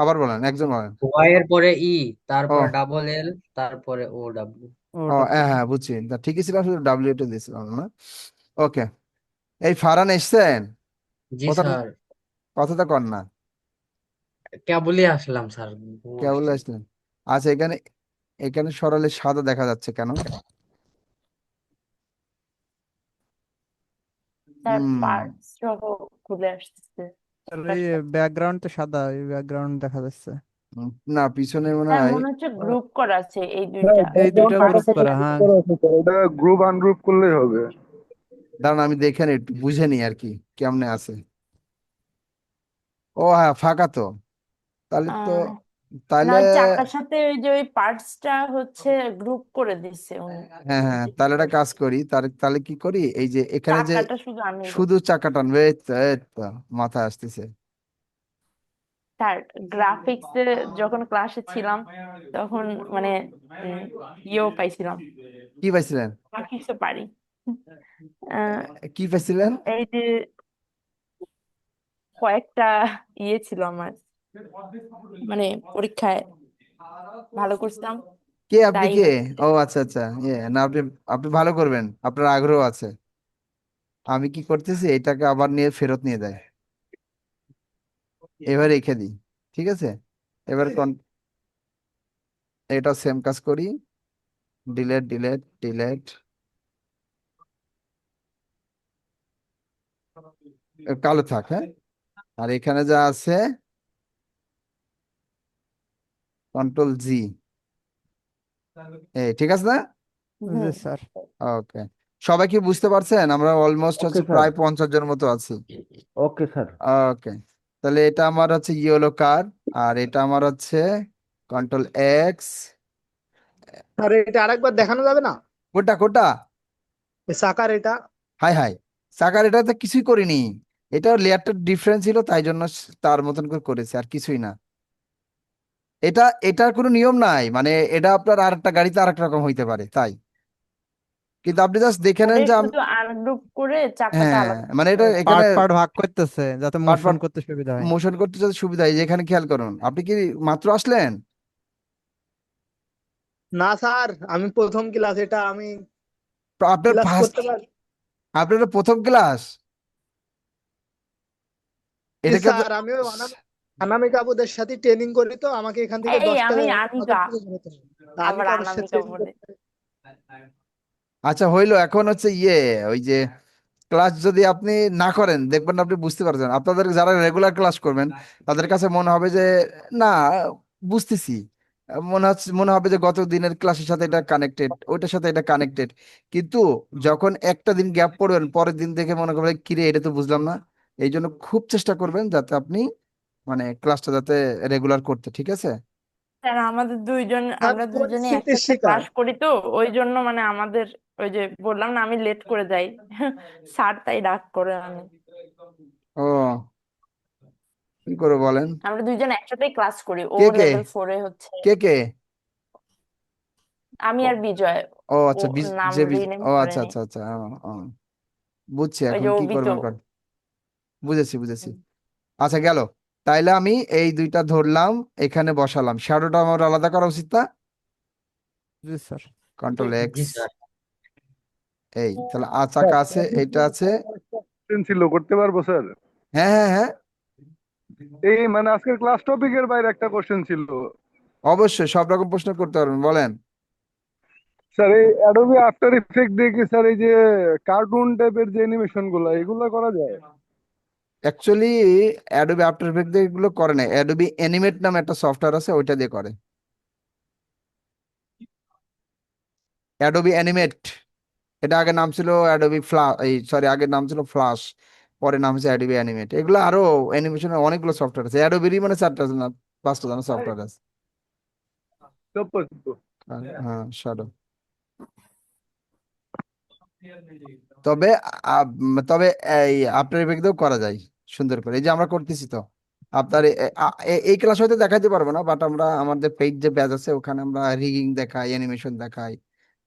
আবার বলেন, একজন বলেন। ওয়াই এর পরে ই, ও তারপরে ডাবল এল, তারপরে ও ডাব্লিউ। ও ও ডাবল। হ্যাঁ হ্যাঁ, বুঝছি, তা ঠিকই ছিল, শুধু ডাব্লিউ টা দিয়েছিলাম না। ওকে, এই ফারহান এসছেন? জি কথাটা স্যার, কথাটা কর না, কেবলই আসলাম স্যার, কেবল বসছি। আসলেন। আচ্ছা, এখানে এখানে সরালে সাদা দেখা যাচ্ছে কেন? তার হুম, পার্টস সহ খুলে আসতেছে। আর একটা এই একটা। ব্যাকগ্রাউন্ড তো সাদা, এই ব্যাকগ্রাউন্ড দেখা যাচ্ছে। না, পিছনে মনে হ্যাঁ হয়। মনে হচ্ছে গ্রুপ করা আছে এই হ্যাঁ, দুইটা এই দুইটা গ্রুপ পার্টস ব্যাকগ্রাউন্ডটা করা, থেকে। হ্যাঁ। করা আছে স্যার। এটা গ্রুপ আনগ্রুপ করলেই হবে। দাঁড়ান আমি দেখে নিই, একটু বুঝে নিই আর কি কেমনে আছে। ও হ্যাঁ, ফাঁকা তো, তাহলে তো, আহ না, তাহলে ওই চাকার সাথে ওই যে ওই পার্টসটা হচ্ছে গ্রুপ করে দিচ্ছে উনি। হ্যাঁ হ্যাঁ, তাহলে একটা কাজ করি, তাহলে কি করি, এই যে এখানে যে চাকাটা শুধু আমি শুধু চাকা টানবে, এই তো মাথায় আসতেছে। তার গ্রাফিক্সে যখন ক্লাসে ছিলাম তখন মানে ইয়েও পাইছিলাম, কি পাইছিলেন? গ্রাফিক্সও পারি। আহ, কি পাইছিলেন? এই যে কয়েকটা ইয়ে ছিল আমার, মানে পরীক্ষায় ভালো করছিলাম কে আপনি, তাই কে? হচ্ছে। ও আচ্ছা আচ্ছা, না, আপনি আপনি ভালো করবেন, আপনার আগ্রহ আছে। আমি কি করতেছি, এটাকে আবার নিয়ে ফেরত নিয়ে যায়, এবার রেখে দিই। ঠিক আছে, এবার এটা সেম কাজ করি। ডিলেট ডিলেট ডিলেট, কালো থাক, হ্যাঁ। আর এখানে যা আছে কন্ট্রোল জি, এই ঠিক আছে না? জি হুম। স্যার। ওকে, সবাই কি বুঝতে পারছেন? আমরা অলমোস্ট ওকে হচ্ছে স্যার। প্রায় 50 জন মতো আছি। Okay sir. ওকে, তাহলে এটা আমার হচ্ছে ইয়েলো কার, আর এটা আমার হচ্ছে কন্ট্রোল এক্স। স্যার এটা আরেকবার দেখানো যাবে না? কোটা কোটা, এই চাকার এটা। হাই হাই, সাকার এটাতে কিছুই করিনি। এটা লেয়ারটা ডিফারেন্স ছিল, তাই জন্য তার মতন করে করেছে, আর কিছুই না। এটার কোনো নিয়ম নাই, মানে এটা আপনার আরেকটা গাড়িতে আরেকটা রকম হইতে পারে, তাই। কিন্তু আপনি জাস্ট দেখে আরে নেন যে শুধু আনগ্রুপ করে চাকাটা হ্যাঁ, আলাদা মানে এটা করেছে। এখানে পার্ট পার্ট ভাগ করতেছে যাতে পার্ট মোশন পার্ট করতে সুবিধা হয়। মোশন করতে যাতে সুবিধা হয়, যেখানে খেয়াল করুন। আপনি কি মাত্র আসলেন? না স্যার, আমি প্রথম ক্লাস, এটা আমি আপনার ক্লাস ফার্স্ট, করতে পারি? আপনার এটা প্রথম ক্লাস, জি এটাকে স্যার, আমি ওই অনামি অনামিকা আপুদের সাথে ট্রেনিং করি, তো আমাকে এখান থেকে এই 10 আমি টাকা আনিকা, বেরোতে হবে। আমার আনিকা আপুর সাথে অনামিকা ট্রেনিং বলে। করতে আচ্ছা হইলো, এখন হচ্ছে ওই যে ক্লাস যদি আপনি না করেন দেখবেন আপনি বুঝতে পারছেন, আপনাদের যারা রেগুলার ক্লাস করবেন তাদের কাছে মনে হবে যে না বুঝতেছি, মনে হবে যে গত দিনের ক্লাসের সাথে এটা কানেক্টেড, ওইটার সাথে এটা কানেক্টেড, কিন্তু যখন একটা দিন গ্যাপ পড়বেন পরের দিন দেখে মনে করবেন কিরে এটা তো বুঝলাম না। এই জন্য খুব চেষ্টা করবেন যাতে আপনি মানে ক্লাসটা যাতে রেগুলার করতে, ঠিক আছে? স্যার আমাদের স্যার আমরা দুইজনে পরিস্থিতির একসাথে শিকার। ক্লাস করি, তো ওই জন্য মানে আমাদের ওই যে বললাম না আমি লেট করে যাই, স্যার তাই রাগ করে আমি। ও কি করে বলেন? আমরা দুইজন একসাথেই ক্লাস করি, ও কে কে লেভেল 4-এ হচ্ছে, কে কে? আমি ও আর বিজয়। ও ও আচ্ছা নাম রিনেম ও আচ্ছা করেনি, আচ্ছা আচ্ছা বুঝছি ওই এখন যে কি অবি তো। করবেন বুঝেছি বুঝেছি। আচ্ছা গেল, তাইলে আমি এই দুইটা ধরলাম, এখানে বসালাম, শ্যাডোটা আমার আলাদা করা উচিত না? জি স্যার। কন্ট্রোল এক্স, জি স্যার। এই তাহলে আচাকা আছে, এইটা আছে। কোশ্চেন ছিল, করতে পারবো স্যার? হ্যাঁ হ্যাঁ হ্যাঁ, এই মানে আজকের ক্লাস টপিকের বাইরে একটা কোশ্চেন ছিল। অবশ্যই সব রকম প্রশ্ন করতে পারবেন, বলেন। স্যার এই অ্যাডোবি আফটার ইফেক্ট দিয়ে কি স্যার এই যে কার্টুন টাইপের যে অ্যানিমেশন গুলো এগুলো করা যায়? অ্যাকচুয়ালি অ্যাডোবি আফটার এফেক্ট দিয়ে এগুলো করে না, অ্যাডোবি অ্যানিমেট নামে একটা সফটওয়্যার আছে, ওইটা দিয়ে করে। অ্যাডোবি অ্যানিমেট, এটা আগে নাম ছিল অ্যাডোবি সরি আগের নাম ছিল ফ্লাশ, পরে নাম হচ্ছে অ্যাডোবি অ্যানিমেট। এগুলো আরো অ্যানিমেশনের অনেকগুলো সফটওয়্যার আছে, অ্যাডোবিরই মানে 4টা না 5টা জানা সফটওয়্যার আছে। হ্যাঁ শ্যাডো। তবে তবে এই আফটার ইফেক্ট দিয়েও করা যায় সুন্দর করে, এই যে আমরা করতেছি তো। আপনার এই ক্লাস হয়তো দেখাতে পারবো না, বাট আমরা আমাদের পেইড যে ব্যাচ আছে ওখানে আমরা রিগিং দেখাই, অ্যানিমেশন দেখাই।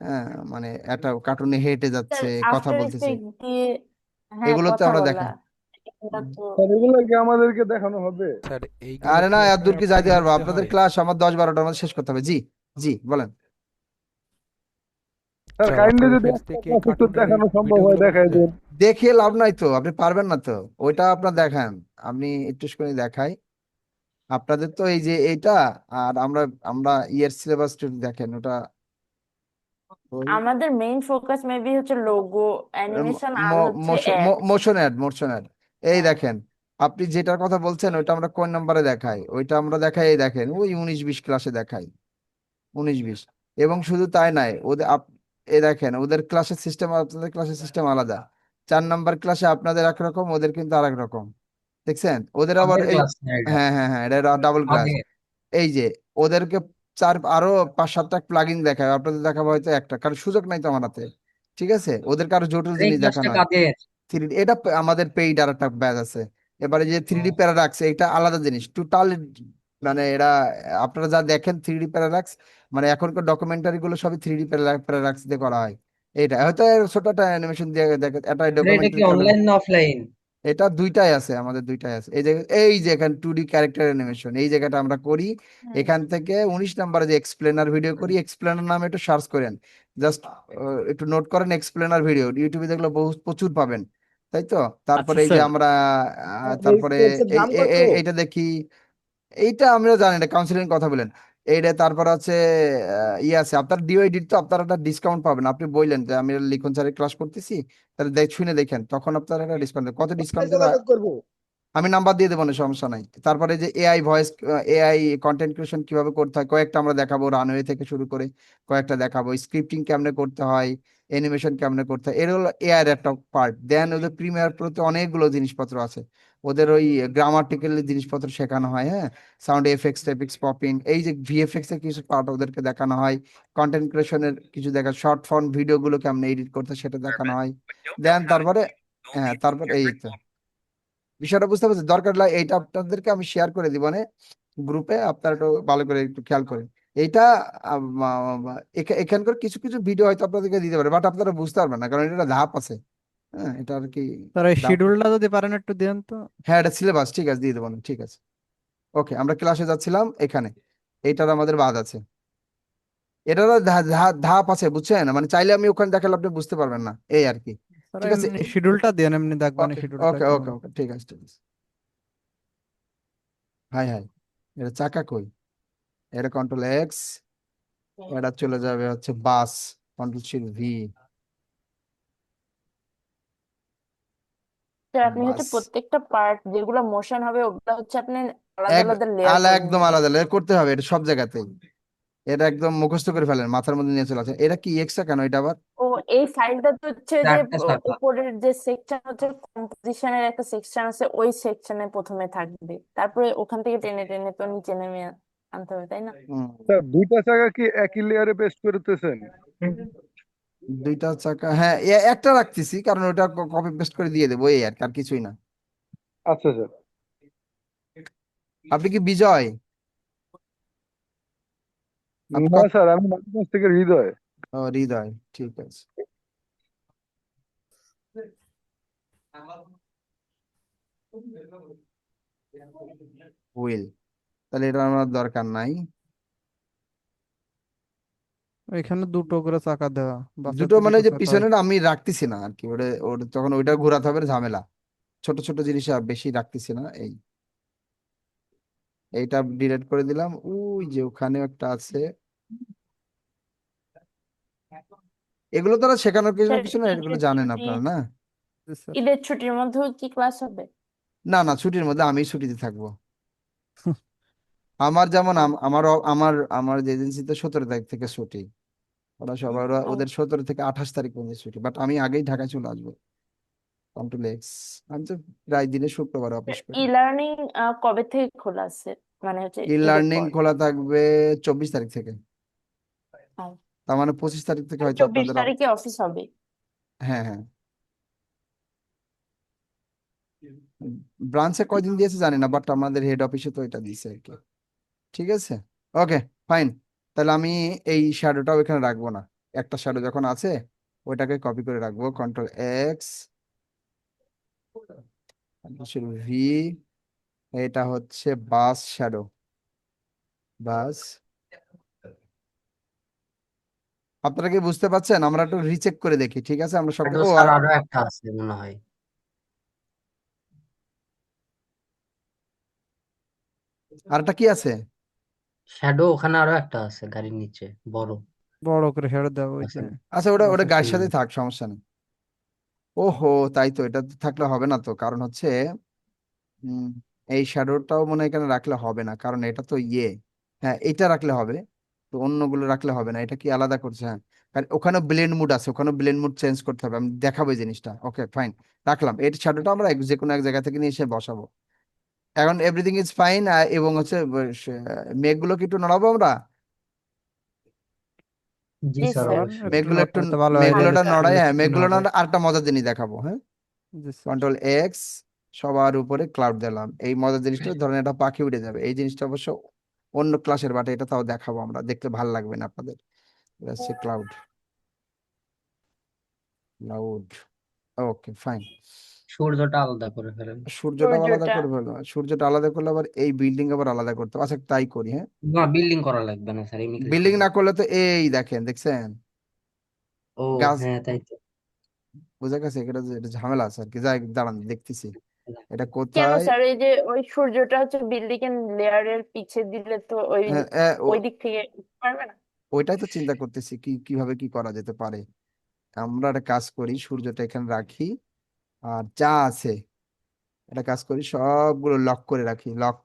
হ্যাঁ মানে একটা কার্টুনে হেঁটে স্যার যাচ্ছে, কথা আফটার বলতেছে, ইফেক্ট দিয়ে, হ্যাঁ এগুলোতে কথা আমরা বলা, দেখাই। এটা তো স্যার এগুলো কি আমাদেরকে দেখানো হবে? স্যার এইগুলো আরে কি না এত আপনার দূর কি যাইতে আপনাদের পারবো, দিতে আপনাদের হয়? ক্লাস আমার 10-12টার মধ্যে শেষ করতে হবে। জি জি বলেন। স্যার স্যার কাইন্ডলি আফটার যদি ইফেক্টস একটা থেকে ক্লাস একটু কার্টুন টাইপের দেখানো সম্ভব হয় ভিডিওগুলো দেখাই করতে দিন। দেখে লাভ নাই তো, আপনি পারবেন না তো, ওইটা আপনার দেখান, আপনি একটু করে দেখাই। আপনাদের তো এই যে এইটা, আর আমরা আমরা সিলেবাস দেখেন ওটা ওই আমাদের মেইন ফোকাস মেবি হচ্ছে লোগো, অ্যানিমেশন আর হচ্ছে অ্যাড। Motion add. এই দেখেন, আপনি যেটার কথা বলছেন ওইটা আমরা কোন নম্বরে দেখাই, ওইটা আমরা দেখাই, এই দেখেন ওই 19-20 ক্লাসে দেখাই, 19-20। এবং শুধু তাই নাই, ওদের এই দেখেন ওদের ক্লাসের সিস্টেম আপনাদের ক্লাসের সিস্টেম আলাদা, 4 নাম্বার ক্লাসে আপনাদের একরকম, ওদের কিন্তু আরেক রকম, দেখছেন ওদের আবার আমাদের এই, ক্লাস না এটা, হ্যাঁ হ্যাঁ হ্যাঁ এটা ডাবল ক্লাস। আমাদের এই যে ওদেরকে আরো 5-7টা প্লাগইন দেখায়, আপনাদের দেখাবো হয়তো একটা, কারণ সুযোগ নাই তো আমার হাতে, ঠিক আছে? ওদেরকে আরো জটিল এই জিনিস ক্লাসটা দেখানো হয়। কাদের? 3D এটা আমাদের পেইড আর একটা ব্যাচ আছে। এবারে যে 3D ও, প্যারাডক্স এটা আলাদা জিনিস টোটাল, মানে এরা আপনারা যা দেখেন 3D প্যারাডক্স, মানে এখনকার ডকুমেন্টারি গুলো সবই 3D প্যারাডক্স দিয়ে করা হয়। এটা হয়তো এর ছোট একটা অ্যানিমেশন দিয়ে দেখে, এটা এটা কি ডকুমেন্টারি কারণে অনলাইন না অফলাইন? এটা দুইটাই আছে, আমাদের দুইটাই আছে। এই যে এখানে 2D ক্যারেক্টার অ্যানিমেশন, এই জায়গাটা আমরা করি। এখান থেকে 19 নম্বরে যে এক্সপ্লেনার ভিডিও করি, এক্সপ্লেনার নামে একটু সার্চ করেন, জাস্ট একটু নোট করেন এক্সপ্লেনার ভিডিও, ইউটিউবে দেখলে প্রচুর পাবেন, তাই তো। আচ্ছা তারপরে এই যে স্যার। আমরা আর এই তারপরে কোর্সের দাম কত? এইটা দেখি, এইটা আমরা জানি না, কাউন্সিলিং কথা বলেন। এইটা তারপর আছে আছে আপনার ডিওইডির, তো আপনার একটা ডিসকাউন্ট পাবেন, আপনি বললেন যে আমি লিখন স্যারের ক্লাস করতেছি, তাহলে শুনে দেখেন, তখন আপনার একটা ডিসকাউন্ট, কত ডিসকাউন্ট দেবে যোগাযোগ করবো। আমি নাম্বার দিয়ে দেবো না, সমস্যা নাই। তারপরে যে AI voice, AI content creation কিভাবে করতে হয় কয়েকটা আমরা দেখাবো, রানওয়ে থেকে শুরু করে কয়েকটা দেখাবো, স্ক্রিপ্টিং কেমনে করতে হয়, অ্যানিমেশন কেমনে করতে হয়, এর হলো এআই এর একটা পার্ট। দেন ওদের প্রিমিয়ার প্রোতে অনেকগুলো জিনিসপত্র আছে, ওদের ওই গ্রামাটিক্যাল জিনিসপত্র শেখানো হয়, হ্যাঁ, সাউন্ড এফেক্টস টেফেক্টস পপিং, এই যে ভিএফএক্স এর কিছু পার্ট ওদেরকে দেখানো হয়, কন্টেন্ট ক্রিয়েশনের কিছু শর্ট ফর্ম ভিডিও গুলো কেমনে এডিট করতে হয় সেটা দেখানো হয়। দেন তারপরে হ্যাঁ তারপর এই তো বিষয়টা বুঝতে পারছি, দরকার লাগে এইটা আপনাদেরকে আমি শেয়ার করে দিব মানে গ্রুপে, আপনারা একটু ভালো করে একটু খেয়াল করেন এইটা। এখানকার কিছু কিছু ভিডিও হয়তো আপনাদেরকে দিতে পারে, বাট আপনারা বুঝতে পারবেন না, কারণ এটা ধাপ আছে, হ্যাঁ এটা আর কি স্যার এই ধাপ। শিডিউলটা যদি পারেন একটু দেন তো। হ্যাঁ এটা সিলেবাস, ঠিক আছে দিয়ে দেবো না, ঠিক আছে। ওকে আমরা ক্লাসে যাচ্ছিলাম, এখানে এইটার আমাদের বাদ আছে, এটারও ধাপ আছে বুঝছেন, মানে চাইলে আমি ওখানে দেখালে আপনি বুঝতে পারবেন না, এই আর কি। স্যার ঠিক আছে, এমনি শিডিউলটা দেন, এমনি দেখবেন ওকে শিডিউলটা ওকে কেমন। ওকে ওকে ঠিক আছে ঠিক আছে। হাই হাই, এটা চাকা কই? এটা কন্ট্রোল এক্স, এটা চলে যাবে হচ্ছে বাস, কন্ট্রোল শিফট ভি, স্যার আপনি হচ্ছে বাস। প্রত্যেকটা পার্ট যেগুলো মোশন হবে ওগুলো হচ্ছে আপনি আলাদা এক আলাদা লেয়ার করে একদম নিবেন। আলাদা layer করতে হবে, এটা সব জায়গাতেই। এটা একদম মুখস্থ করে ফেলেন, মাথার মধ্যে নিয়ে চলে আসেন। এটা কি এক্সট্রা কেন এটা আবার? ও এই ফাইলটা তো হচ্ছে যে চারটা চাকা। উপরের যে সেকশন হচ্ছে কম্পোজিশনের একটা সেকশন আছে, ওই সেকশনে প্রথমে থাকবে, তারপরে ওখান থেকে টেনে টেনে তো নিচে নেমে আনতে হবে, তাই না? হুম, স্যার দুইটা চাকা কি একই লেয়ারে পেস্ট করতেছেন? দুইটা চাকা, হ্যাঁ একটা রাখতেছি কারণ ওটা কপি পেস্ট করে দিয়ে দেবো, এই আর কি, আর কিছুই না। আচ্ছা স্যার। আপনি কি বিজয়? আপনি না স্যার, আমি মানিকগঞ্জ থেকে হৃদয়। ও হৃদয়, ঠিক আছে। হুইল, তাহলে এটা আমার দরকার নাই। ওইখানে দুটো করে চাকা দেওয়া, বাসের দুটো তো মানে দুটো যে চাকা হয়। পিছনে আমি রাখতেছি না আর কি, ওটা তখন ওইটা ঘোরাতে হবে, ঝামেলা। ছোট ছোট জিনিস আর বেশি রাখতেছি না। এইটা ডিলিট করে দিলাম, ওই যে ওখানে একটা আছে। এগুলো তো আর শেখানোর কিছু না, স্যার কিছু না, এগুলো জানেন আপনারা না? জি স্যার। ঈদের ছুটির মধ্যেও কি ক্লাস হবে? না না, ছুটির মধ্যে আমি ছুটিতে থাকবো। আমার যেমন আমারও আমার আমার যে এজেন্সিতে 17 তারিখ থেকে ছুটি। ও ওদের 17 থেকে 28 তারিখ পর্যন্ত ছুটি, বাট আমি আগেই ঢাকায় চলে আসবো। কন্ট্রোল এক্স, আমি তো প্রায় দিনে শুক্রবার অফিস করি। ই লার্নিং কবে থেকে খোলা আছে, মানে হচ্ছে ই ঈদের লার্নিং পর? খোলা থাকবে 24 তারিখ থেকে। ও, তার মানে 25 তারিখ থেকে হয়তো 24 আপনাদের তারিখে অফিস হবে। হ্যাঁ হ্যাঁ। ব্রাঞ্চে কয়দিন দিয়েছে জানি না, বাট আমাদের হেড অফিসে তো এটা দিয়েছে আর কি। ঠিক আছে, ওকে, ফাইন। তাহলে আমি এই শ্যাডোটাও এখানে রাখবো না, একটা শ্যাডো যখন আছে ওইটাকে কপি করে রাখবো, কন্ট্রোল এক্স, ভি, এটা হচ্ছে বাস শ্যাডো, বাস। আপনারা কি বুঝতে পারছেন? আমরা একটু রিচেক করে দেখি, ঠিক আছে? আমরা সব শ্যাডো ও স্যার আরো একটা আছে মনে হয়। আরটা কি আছে? শ্যাডো ওখানে আরো একটা আছে গাড়ির নিচে, বড় বড় করে হেঁটে দেওয়া ওই আছে। যে আচ্ছা, ওটা বাসের গাড়ির সামনে। সাথে থাক, সমস্যা নেই। ওহো, তাই তো, এটা তো থাকলে হবে না তো, কারণ হচ্ছে উম, এই শ্যাডোটাও মনে হয় এখানে রাখলে হবে না, কারণ এটা তো হ্যাঁ এটা রাখলে হবে, তো অন্যগুলো রাখলে হবে না। এটা কি আলাদা করছে? হ্যাঁ, কারণ ওখানে ব্লেন্ড মুড আছে, ওখানে ব্লেন্ড মুড চেঞ্জ করতে হবে, আমি দেখাবো এই জিনিসটা। ওকে ফাইন, রাখলাম। এই শ্যাডোটা আমরা যে কোনো এক জায়গা থেকে নিয়ে এসে বসাবো। এখন এভরিথিং ইজ ফাইন। এবং হচ্ছে মেঘগুলো কি একটু নড়াবো আমরা? জি জি স্যার স্যার। আবার অবশ্যই। একটু মেঘগুলো একটু, নড়লে তো ভালো হয়, মেঘগুলোটা রেল নড়াই, হ্যাঁ স্টেশন মেঘগুলো হবে। নড়ালে আরেকটা মজার জিনিস দেখাবো। হ্যাঁ, জি স্যার। কন্ট্রোল এক্স, সবার উপরে ক্লাউড দিলাম। এই মজার জিনিসটা, ধরেন একটা পাখি উড়ে যাবে, এই জিনিসটা অবশ্য অন্য ক্লাসের, বাট এটা তাও দেখাবো আমরা, দেখতে ভালো লাগবে না আপনাদের। এটা হচ্ছে ক্লাউড, ক্লাউড। Okay fine. সূর্যটা আলাদা করে ফেলেন। সূর্যটা আলাদা সূর্যটা করে ফেলবো, সূর্যটা আলাদা করলে আবার এই বিল্ডিং আবার আলাদা করতে হবে। আচ্ছা তাই করি, হ্যাঁ। না, বিল্ডিং করা লাগবে না স্যার, এমনি ক্লিক বিল্ডিং করবেন। না করলে তো এই দেখেন, দেখছেন ও গাছ, হ্যাঁ, তাই তো। বোঝা গেছে? এটা ঝামেলা আছে আর কি। যাই দাঁড়ান, দেখতেছি এটা কেন কোথায়। স্যার? এই যে ওই সূর্যটা হচ্ছে বিল্ডিং এর লেয়ারের পিছে দিলে তো ওই হ্যাঁ, ওই দিক থেকে পারবে না? ওইটাই তো চিন্তা করতেছি, কিভাবে কি করা যেতে পারে। আমরা একটা কাজ করি, সূর্যটা এখানে রাখি, আর যা আছে একটা কাজ করি, সবগুলো লক করে রাখি, লক।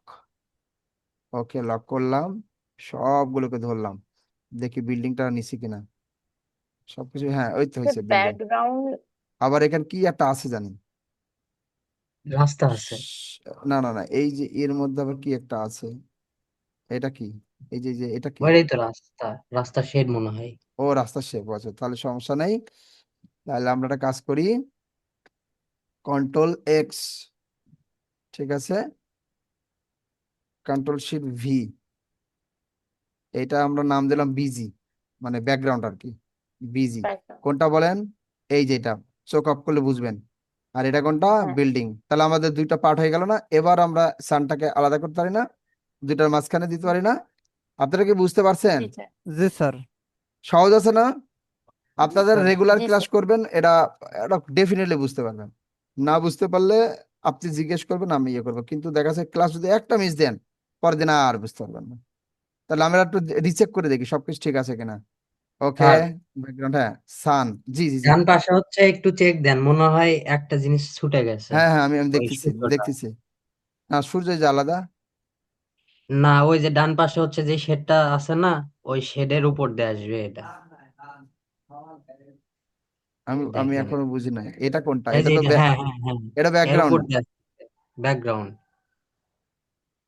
ওকে, লক করলাম, সবগুলোকে ধরলাম, দেখি বিল্ডিংটা নিছি কিনা। সবকিছু, হ্যাঁ ওই তো হয়েছে বিল্ডিং। ব্যাকগ্রাউন্ড আবার এখানে কি একটা আছে জানি। রাস্তা আছে। না না না, এই যে এর মধ্যে আবার কি একটা আছে, এটা কি? এই যে এটা কি? ওইটাই তো রাস্তা, রাস্তা শেড মনে হয়। ও রাস্তার শেপ আছে, তাহলে সমস্যা নেই। তাহলে আমরা একটা কাজ করি, কন্ট্রোল এক্স, ঠিক আছে, কন্ট্রোল শিফট ভি, এটা আমরা নাম দিলাম বিজি, মানে ব্যাকগ্রাউন্ড আর কি, বিজি। ব্যাকগ্রাউন্ড। কোনটা বলেন? এই যেটা, চোখ অফ করলে বুঝবেন। আর এটা কোনটা? হ্যাঁ বিল্ডিং। তাহলে আমাদের দুইটা পার্ট হয়ে গেল না? এবার আমরা সানটাকে আলাদা করতে পারি না, দুইটার মাঝখানে দিতে পারি না? আপনারা কি বুঝতে পারছেন? জি স্যার। জি স্যার। সহজ আছে না? আপনাদের স্যার রেগুলার জি ক্লাস স্যার। করবেন, এটা এটা ডেফিনেটলি বুঝতে পারবেন। না বুঝতে পারলে আপনি জিজ্ঞেস করবেন, আমি ইয়ে করবো। কিন্তু দেখা যাচ্ছে ক্লাস যদি একটা মিস দেন, পরের দিন আর বুঝতে পারবেন না। তাহলে আমরা একটু রিচেক করে দেখি সবকিছু ঠিক আছে কিনা। ওকে, স্যার ব্যাকগ্রাউন্ড, হ্যাঁ, সান, জি জি জি, ডান পাশে হচ্ছে একটু চেক দেন, মনে হয় একটা জিনিস ছুটে গেছে, হ্যাঁ হ্যাঁ, আমি ওই দেখতেছি সূর্যটা। দেখতেছি। না, সূর্য যে আলাদা। না, ওই যে ডান পাশে হচ্ছে যে শেডটা আছে না, ওই শেডের উপর দিয়ে আসবে এটা। আমি আমি দেখেন, এখনো বুঝি নাই এটা কোনটা, এই এটা যে তো এটা, হ্যাঁ হ্যাঁ হ্যাঁ, এটা এর ব্যাকগ্রাউন্ড। উপর দিয়ে ব্যাকগ্রাউন্ড,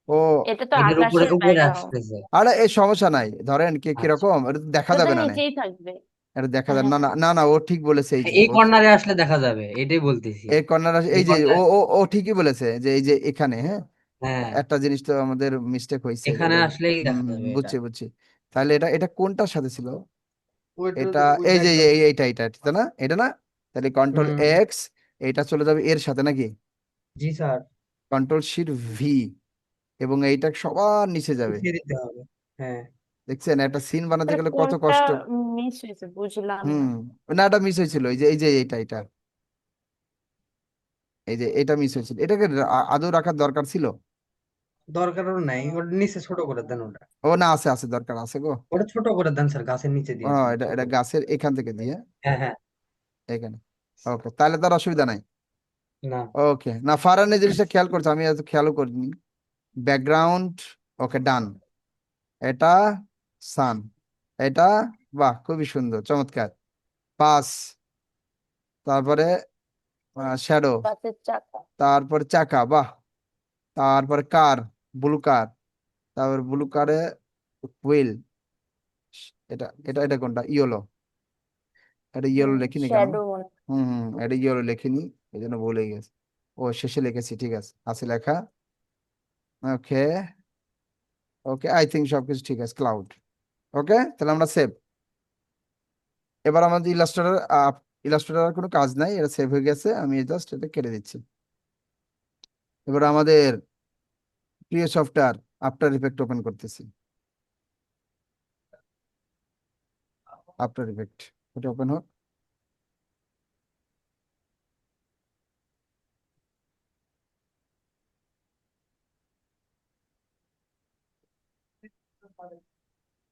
ও, এটা তো এটার উপরে আকাশের উপরে ব্যাকগ্রাউন্ড, আসতেছে। আরে এই সমস্যা নাই, ধরেন কে আচ্ছা, কিরকম এটা তো দেখা এটা তো যাবে না। নিচেই থাকবে। এটা দেখা হ্যাঁ যায় না, হ্যাঁ না না না, ও ঠিক বলেছে, এই যে এই ও কর্নারে আসলে দেখা যাবে, এটাই বলতেছি। এই কর্নার, এই এই যে ও কর্নার, ও ও ঠিকই বলেছে যে এই যে এখানে, হ্যাঁ, হ্যাঁ, একটা জিনিস তো আমাদের মিস্টেক হয়েছে এখানে এটা। আসলেই দেখা যাবে এটা। বুঝছি বুঝছি। তাহলে এটা এটা কোনটার সাথে ছিল? ওইটা এটা ওই এই যে ব্যাকগ্রাউন্ড। এইটা ঠিক না, এটা না? তাহলে কন্ট্রোল হুম, এক্স, এইটা চলে যাবে এর সাথে নাকি? জি স্যার, কন্ট্রোল শিট ভি, এবং এইটা সবার নিচে যাবে। উঠিয়ে দিতে হবে। হ্যাঁ, দেখছেন একটা সিন বানাতে তাহলে গেলে কত কোনটা কষ্ট। মিস হয়েছে বুঝলাম হুম, না। না এটা মিস হয়েছিল, এই যে এটা এই যে এটা মিস হয়েছিল, এটাকে আদৌ রাখার দরকার ছিল। দরকারও নাই, ওটা নিচে ছোট করে দেন ওটা। ও না, আছে আছে, দরকার আছে গো। ওটা ছোট করে দেন স্যার, গাছের নিচে ও, দিয়ে দেন এটা ছোট এটা করে। গাছের এখান থেকে দিয়ে হ্যাঁ হ্যাঁ, এখানে। ওকে, তাহলে তার অসুবিধা নাই। না ওকে, না ফারহান এই জিনিসটা খেয়াল করছে, আমি এত খেয়ালও করিনি। ব্যাকগ্রাউন্ড, ওকে ডান। এটা সান, এটা, বাহ খুবই সুন্দর, চমৎকার। পাস, তারপরে শ্যাডো, বাসের চাকা। তারপরে চাকা, বাহ। তারপরে কার, ব্লু কার, তারপর ব্লু কারে হুইল। এটা এটা এটা কোনটা, ইয়েলো? এটা ইয়েলো লেখিনি কেন? শ্যাডো মনে হয়। এটা ইয়েলো লেখিনি, এই জন্য ভুলে গেছি। ও, শেষে লিখেছি, ঠিক আছে, আছে লেখা। ওকে, ওকে, আই থিঙ্ক সবকিছু ঠিক আছে, ক্লাউড। ওকে, তাহলে আমরা সেভ। এবার আমাদের ইলাস্ট্রেটর কোনো কাজ নাই, এটা সেভ হয়ে গেছে, আমি জাস্ট এটা কেটে দিচ্ছি। এবার আমাদের প্রিয় সফটওয়্যার আফটার ইফেক্ট ওপেন করতেছি। আফটার ইফেক্ট, এটা ওপেন হোক।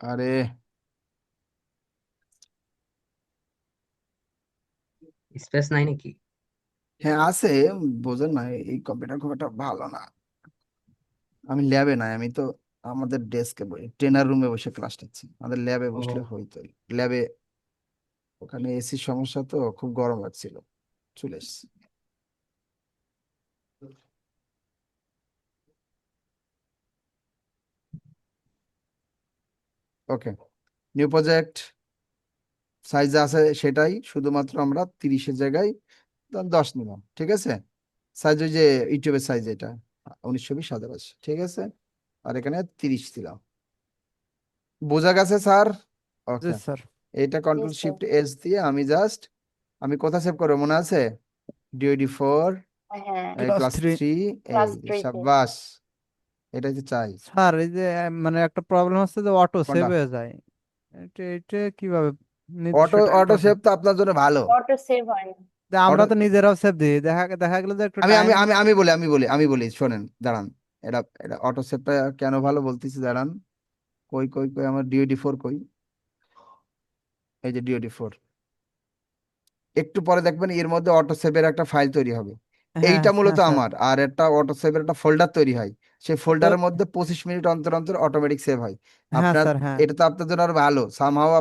আরে স্পেস নাই নাকি? হ্যাঁ আছে, বোঝেন না, এই কম্পিউটার খুব একটা ভালো না। আমি ল্যাবে নাই, আমি তো আমাদের ডেস্কে ট্রেনার রুমে বসে ক্লাস নিচ্ছি, আমাদের ল্যাবে ও, বসলে হইতো। ল্যাবে ওখানে এসির সমস্যা, তো খুব গরম লাগছিল, চলে এসেছি। ওকে, নিউ প্রজেক্ট, সাইজ আছে সেটাই, শুধুমাত্র আমরা 30-এর জায়গায় 10 নিলাম, ঠিক আছে। সাইজ ওই যে ইউটিউবের সাইজ, এটা 1920 আছে, ঠিক আছে। আর এখানে 30 দিলাম, বোঝা গেছে স্যার? জি ওকে, স্যার। এইটা কন্ট্রোল স্যার। শিফট এস দিয়ে আমি কোথায় সেভ করবো মনে আছে? DOD4, হ্যাঁ, ক্লাস ক্লাস 3। 3, ক্লাস এই যে 3-তে। সাব্বাস, এটাই তো চাই। স্যার এই যে মানে একটা প্রবলেম হচ্ছে যে অটো সেভ কোনটা? হয়ে যায়, এটা কিভাবে অটো সেটা একটু অটো সেভ তো আপনার জন্য ভালো। অটো সেভ হয় না। আমরা অটো, তো নিজেরাও সেভ দিই, দেখা দেখা গেলো যে একটু আমি আমি টাইম। আমি আমি বলি শোনেন, দাঁড়ান। এটা এটা অটো সেভটা কেন ভালো বলতেছি, দাঁড়ান। কই আমার DOD4 কই? এই যে DOD4, একটু পরে দেখবেন এর মধ্যে অটো সেভের একটা ফাইল তৈরি হবে। হ্যাঁ এইটা মূলত হ্যাঁ স্যার। আমার, আর একটা অটো সেভের একটা ফোল্ডার তৈরি হয়, সেই তো ফোল্ডারের মধ্যে 25 মিনিট অন্তর অন্তর অটোমেটিক সেভ হয়। হ্যাঁ আপনার স্যার, হ্যাঁ। এটা তো আপনার জন্য আর ভালো, সামহাও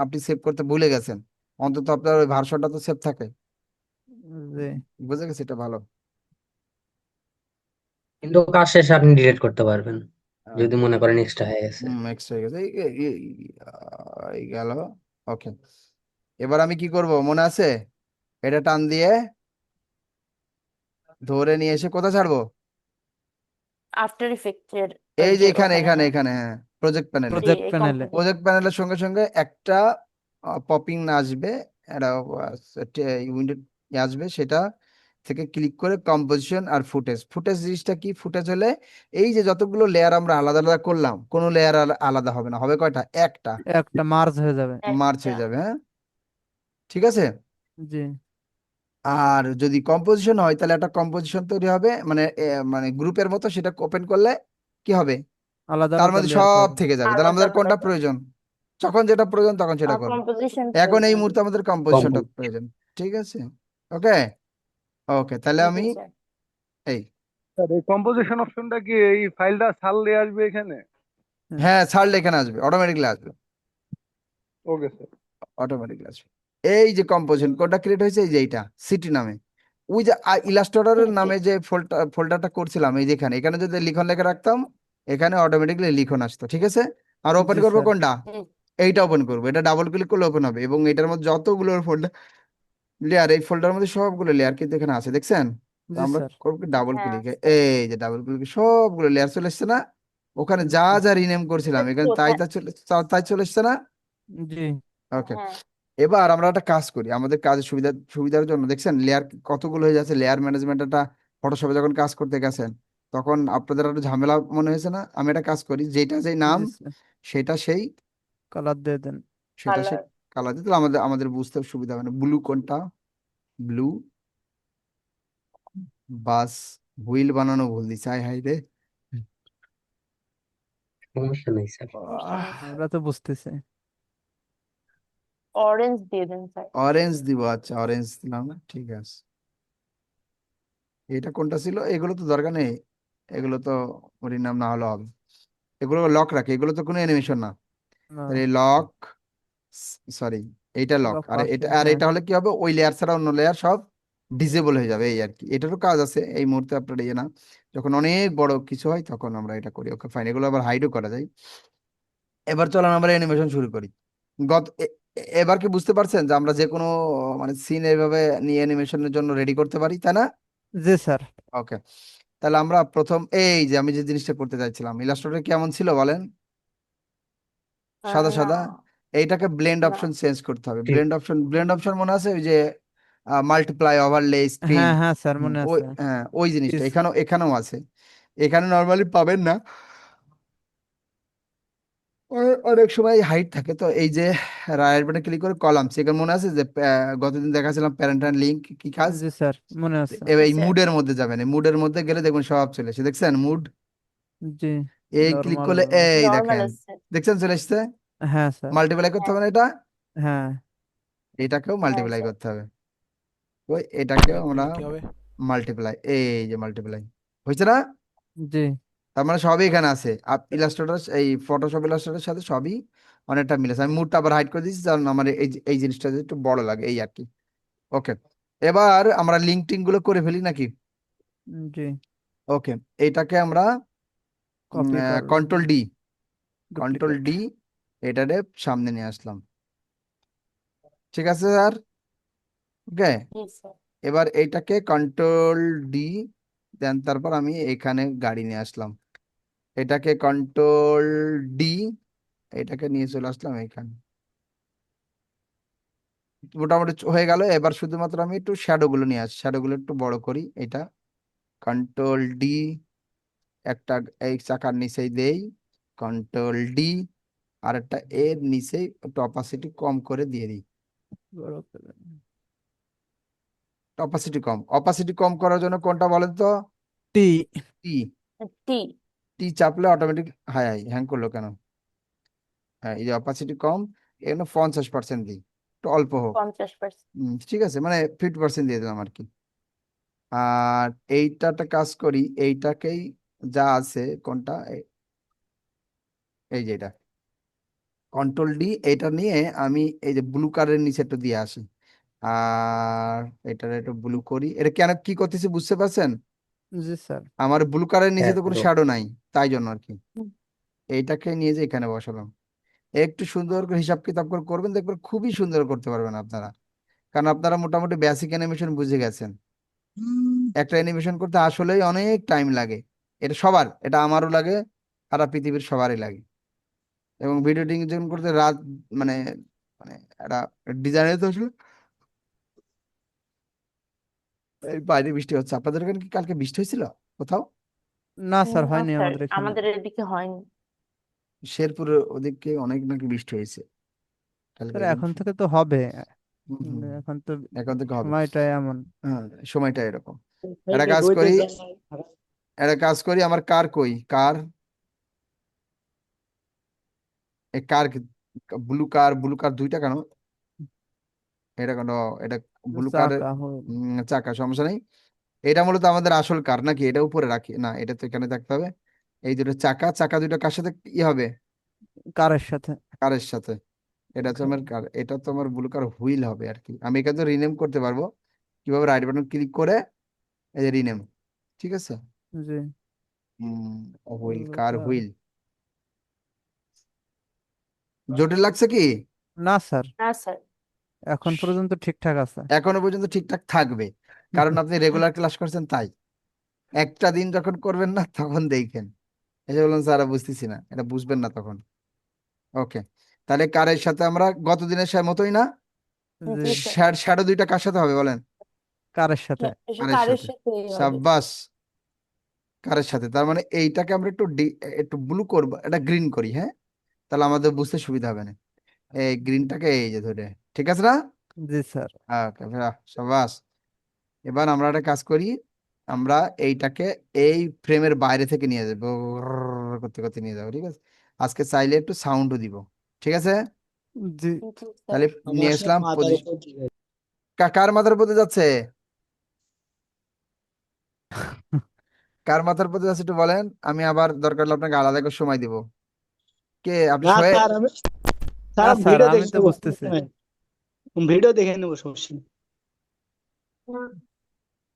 আপনি সেভ করতে ভুলে গেছেন, অন্তত আপনার ওই ভার্সনটা তো সেভ থাকে। জি বুঝে গেছে, এটা ভালো। কিন্তু কাজ শেষে আপনি ডিলিট করতে পারবেন যদি মনে করেন এক্সট্রা হয়ে গেছে। এক্সট্রা হয়ে গেছে, এই গেল। ওকে, এবার আমি কি করব মনে আছে? এটা টান দিয়ে ধরে নিয়ে এসে কোথায় ছাড়বো? আফটার ইফেক্টের ওই এই যে যে এখানে ওখানে এখানে না? এখানে, হ্যাঁ, প্রজেক্ট প্যানেলে। জি, প্রজেক্ট এই প্যানেলে। কোম্পানি। প্রজেক্ট প্যানেলের সঙ্গে সঙ্গে একটা পপিং আসবে, একটা উইন্ডো আসবে, সেটা থেকে ক্লিক করে কম্পোজিশন আর ফুটেজ জিনিসটা কি? ফুটেজ হলে এই যে যতগুলো লেয়ার আমরা আলাদা আলাদা করলাম, কোনো লেয়ার আলাদা হবে না, হবে কয়টা? একটা, একটা মার্জ হয়ে যাবে। মার্চ একটা। হয়ে যাবে, হ্যাঁ, ঠিক আছে। জি আর যদি কম্পোজিশন হয়, তাহলে একটা কম্পোজিশন তৈরি হবে, মানে মানে গ্রুপের মতো, সেটা ওপেন করলে কি হবে? আলাদা তার আলাদা মধ্যে লেয়ার সব করে। থেকে যাবে, তাহলে আলাদা আমাদের কোনটা আলাদা প্রয়োজন? যখন যেটা প্রয়োজন তখন সেটা করবো। কম্পোজিশন এখন এই প্রয়োজন। মুহূর্তে আমাদের কম্পোজিশনটা প্রয়োজন, ঠিক আছে? ওকে, ওকে, তাহলে জি আমি স্যার। এই স্যার এই কম্পোজিশন অপশনটা কি এই ফাইলটা ছাড়লে আসবে এখানে? হ্যাঁ। হ্যাঁ, ছাড়লে এখানে আসবে, অটোমেটিকলি আসবে, ওকে স্যার। অটোমেটিকলি আসবে। এই যে কম্পোজিশন কোডটা ক্রিয়েট হয়েছে, এই যে এইটা সিটি নামে, ওই যে ইলাস্ট্রেটরের জি নামে যে ফোল্ডারটা করছিলাম, এই যেখানে, এখানে যদি লিখন লেখা রাখতাম, এখানে অটোমেটিকলি লিখন আসতো, ঠিক আছে? আর ওপেন জি করবো স্যার। কোনটা? জি এইটা ওপেন করবো, এটা ডাবল ক্লিক করলে ওপেন হবে, এবং এটার মধ্যে যতগুলো ফোল্ডার লেয়ার, এই ফোল্ডার মধ্যে সবগুলো লেয়ার কিন্তু এখানে আছে, দেখছেন? তো জি আমরা স্যার। করবো ডাবল হ্যাঁ ক্লিক, স্যার। এই যে ডাবল ক্লিক সবগুলো লেয়ার চলে এসছে না? ওখানে যা জি যা রিনেম করছিলাম স্যার এখানে কোথায়? তাই চলে এসছে না? জি ওকে, হ্যাঁ এবার আমরা একটা কাজ করি, আমাদের কাজের সুবিধার জন্য, দেখছেন লেয়ার কতগুলো হয়ে যাচ্ছে, লেয়ার ম্যানেজমেন্ট একটা ফটোশপে যখন কাজ করতে গেছেন তখন আপনাদের একটা ঝামেলা মনে হয়েছে না? আমি একটা কাজ করি, যেটা যেই নাম জি স্যার। সেটা সেই কালার দিয়ে দেন। সেটা সেই কালার। কালার দিতে, তাহলে আমাদের বুঝতে সুবিধা হবে না। ব্লু কোনটা? ব্লু, বাস, হুইল বানানো ভুল দিচ্ছে, হাই হাই রে। সমস্যা নেই স্যার। আমরা তো বুঝতেছি। অরেঞ্জ দিয়ে দেন স্যার। অরেঞ্জ দিব, আচ্ছা অরেঞ্জ দিলাম না, ঠিক আছে। এটা কোনটা ছিল? এগুলো তো দরকার নেই, এগুলো তো ওরই নাম না হলে হবে, এগুলো লক রাখে, এগুলো তো কোনো অ্যানিমেশন না। না, তাহলে লক, সরি, এইটা লক, লক আর পাশে, এটা হ্যাঁ। হলে কি হবে, ওই লেয়ার ছাড়া অন্য লেয়ার সব ডিসেবল হয়ে যাবে, এই আর কি। এটারও কাজ আছে, এই মুহূর্তে আপনার ইয়ে না, যখন অনেক বড় কিছু হয় তখন আমরা এটা করি। ওকে ফাইন, এগুলো আবার হাইডও করা যায়। এবার চলেন আমরা অ্যানিমেশন শুরু করি। এবার কি বুঝতে পারছেন যে আমরা যে কোনো মানে সিন এইভাবে নিয়ে অ্যানিমেশনের জন্য রেডি করতে পারি, তাই না? জি স্যার। ওকে, তাহলে আমরা প্রথম এই যে আমি যে জিনিসটা করতে চাইছিলাম, ইলাস্ট্রেটর কেমন ছিল বলেন? সাদা না সাদা। এইটাকে ব্লেন্ড না অপশন চেঞ্জ করতে হবে। ঠিক। ব্লেন্ড অপশন মনে আছে, ওই যে মাল্টিপ্লাই, ওভারলে, স্ক্রিন, হ্যাঁ হ্যাঁ স্যার, মনে ওই, আছে। হ্যাঁ ওই জিনিসটা ইস, এখানেও আছে। এখানে নর্মালি পাবেন না, অনেক সময় হাইট থাকে, তো এই যে রাইট বাটনে ক্লিক করে কলাম, সেখানে মনে আছে যে গতদিন দেখাছিলাম প্যারেন্ট অ্যান্ড লিঙ্ক কি কাজ? জি স্যার, মনে আছে। এবার জি এই স্যার। মুডের মধ্যে যাবেন, এই মুডের মধ্যে গেলে দেখবেন সব চলে এসে, দেখছেন মুড? জি, এই ক্লিক নর্মাল। করলে এই নর্মাল দেখেন, আছে। দেখছেন চলে এসছে। হ্যাঁ স্যার। মাল্টিপ্লাই করতে হ্যাঁ হবে না এটা, হ্যাঁ এটাকেও হ্যাঁ মাল্টিপ্লাই স্যার। করতে হবে, ওই এটাকেও ব্যাক আমরা দিলে কি হবে? মাল্টিপ্লাই, এই যে মাল্টিপ্লাই হয়েছে না? জি তার মানে সবই এখানে আছে, ইলাস্ট্রেটর, এই ফটোশপ ইলাস্ট্রেটরের সাথে সবই অনেকটা মিলেছে। আমি মুডটা আবার হাইড করে দিচ্ছি কারণ আমার এই জিনিসটা যদি একটু বড় লাগে, এই আর কি। ওকে, এবার আমরা লিঙ্ক টিঙ্ক গুলো করে ফেলি নাকি? জি। ওকে, এইটাকে আমরা কপি কর, control D, control duplicate. D, এটারে সামনে নিয়ে আসলাম, ঠিক আছে স্যার? ওকে, জি স্যার। এবার এইটাকে কন্ট্রোল ডি দেন, তারপর আমি এখানে গাড়ি নিয়ে আসলাম, এটাকে কন্ট্রোল ডি, এটাকে নিয়ে চলে আসলাম এখানে, মোটামুটি হয়ে গেল। এবার শুধুমাত্র আমি একটু শ্যাডো গুলো নিয়ে আসি, শ্যাডো গুলো একটু বড় করি, এটা কন্ট্রোল ডি, একটা এই চাকার নিচেই দেই, কন্ট্রোল ডি, আর একটা এর নিচেই একটু অপাসিটি কম করে দিয়ে দিই। বড় করে। অপাসিটি কম করার জন্য কোনটা বলেন তো? টি। টি, টি। টি চাপলে অটোমেটিক হাই হাই হ্যাং করলো কেন? হ্যাঁ, এই যে অপাসিটি কম, এখানে 50% দিই, একটু অল্প হোক। 50%। ঠিক আছে, মানে 50% দিয়ে দিলাম আর কি। আর এইটাটা কাজ করি, এইটাকেই যা আছে কোনটা, এই যে এটা কন্ট্রোল ডি, এটা নিয়ে আমি এই যে ব্লু কালারের নিচে একটু দিয়ে আসি, আর এটার একটু ব্লু করি। এটা কেন কি করতেছি বুঝতে পারছেন? জি স্যার। আমার ব্লু কালারের নিচে হ্যাঁ তো কোনো পুরো। শ্যাডো নাই, তাই জন্য আর কি। হুম। এইটাকে নিয়ে যে এখানে বসালাম, একটু সুন্দর করে হিসাব কিতাব করে করবেন, দেখবেন খুবই সুন্দর করতে পারবেন আপনারা, কারণ আপনারা মোটামুটি বেসিক অ্যানিমেশন বুঝে গেছেন। একটা অ্যানিমেশন করতে আসলেই অনেক টাইম লাগে, এটা সবার, এটা আমারও লাগে, সারা পৃথিবীর সবারই লাগে। এবং ভিডিও ডিজাইন করতে রাত, মানে মানে একটা ডিজাইনের তো আসলে, এই বাইরে বৃষ্টি হচ্ছে, আপনাদের ওখানে কি কালকে বৃষ্টি হয়েছিল কোথাও? না স্যার, না হয়নি স্যার, আমাদের এখানে। আমাদের এদিকে হয়নি। শেরপুরের ওদিকে অনেক নাকি বৃষ্টি হয়েছে কালকে, স্যার এরকম এখন থেকে তো হবে। হুম হুম, এখন তো এখন থেকে হবে। সময়টাই এমন। হ্যাঁ, সময়টা এরকম। একটা কাজ করি, একটা কাজ করি, আমার কার কই, কার এই ব্লু কার দুইটা কেন? এটা কেন? এটা ব্লু কার চাকা হুইল চাকা, সমস্যা নেই। এটা মূলত আমাদের আসল কার নাকি? এটা উপরে রাখি না, এটা তো এখানে থাকতে হবে। এই দুটো চাকা দুটো কার সাথে ই হবে? কারের সাথে। কারের সাথে। এটা হচ্ছে আমার কার, এটা তো আমার ব্লু কার হুইল হবে আর কি। আমি এখানে তো রিনেম করতে পারবো। কিভাবে? রাইট বাটন ক্লিক করে এই যে রিনেম, ঠিক আছে। জি হুইল, ব্লু কার কার। হুইল। জটিল লাগছে কি? না স্যার, না স্যার। এখন পর্যন্ত ঠিকঠাক আছে। এখনো পর্যন্ত ঠিকঠাক থাকবে, কারণ আপনি রেগুলার ক্লাস করছেন তাই। একটা দিন যখন করবেন না তখন দেখেন এসে বলুন স্যার বুঝতেছি না, এটা বুঝবেন না তখন। ওকে, তাহলে কারের সাথে আমরা গত দিনের মতোই না? জি জি স্যার। শ্যাডো দুইটা কার সাথে হবে বলেন? কারের সাথে। কারের কারের সাথে। সাথেই হবে। সাব্বাস, কারের সাথে। তার মানে এইটাকে আমরা একটু ব্লু করবো, এটা গ্রিন করি, হ্যাঁ, তাহলে আমাদের বুঝতে সুবিধা হবে না। এই গ্রিনটাকে এই যে ধরে, ঠিক আছে না? জি স্যার। ওকে, সাব্বাস। এবার আমরা একটা কাজ করি, আমরা এইটাকে এই ফ্রেমের বাইরে থেকে নিয়ে যাবো, করতে করতে নিয়ে যাবো, ঠিক আছে। আজকে চাইলে একটু সাউন্ডও দিব, ঠিক আছে। জি জি তাহলে স্যার। নিয়ে সমস্যা আসলাম মাথার উপর ঠিক আছে। কার মাথার উপরে যাচ্ছে? কার মাথার উপরে যাচ্ছে একটু বলেন, আমি আবার দরকার হলে আপনাকে আলাদা করে সময় দিব। কে আপনি না শোয়ে? স্যার, আমি না স্যার, ভিডিও আমি দেখে তো নেবো, বুঝতেছি। সমস্যা নেই। ভিডিও দেখে নেবো, সমস্যা নেই।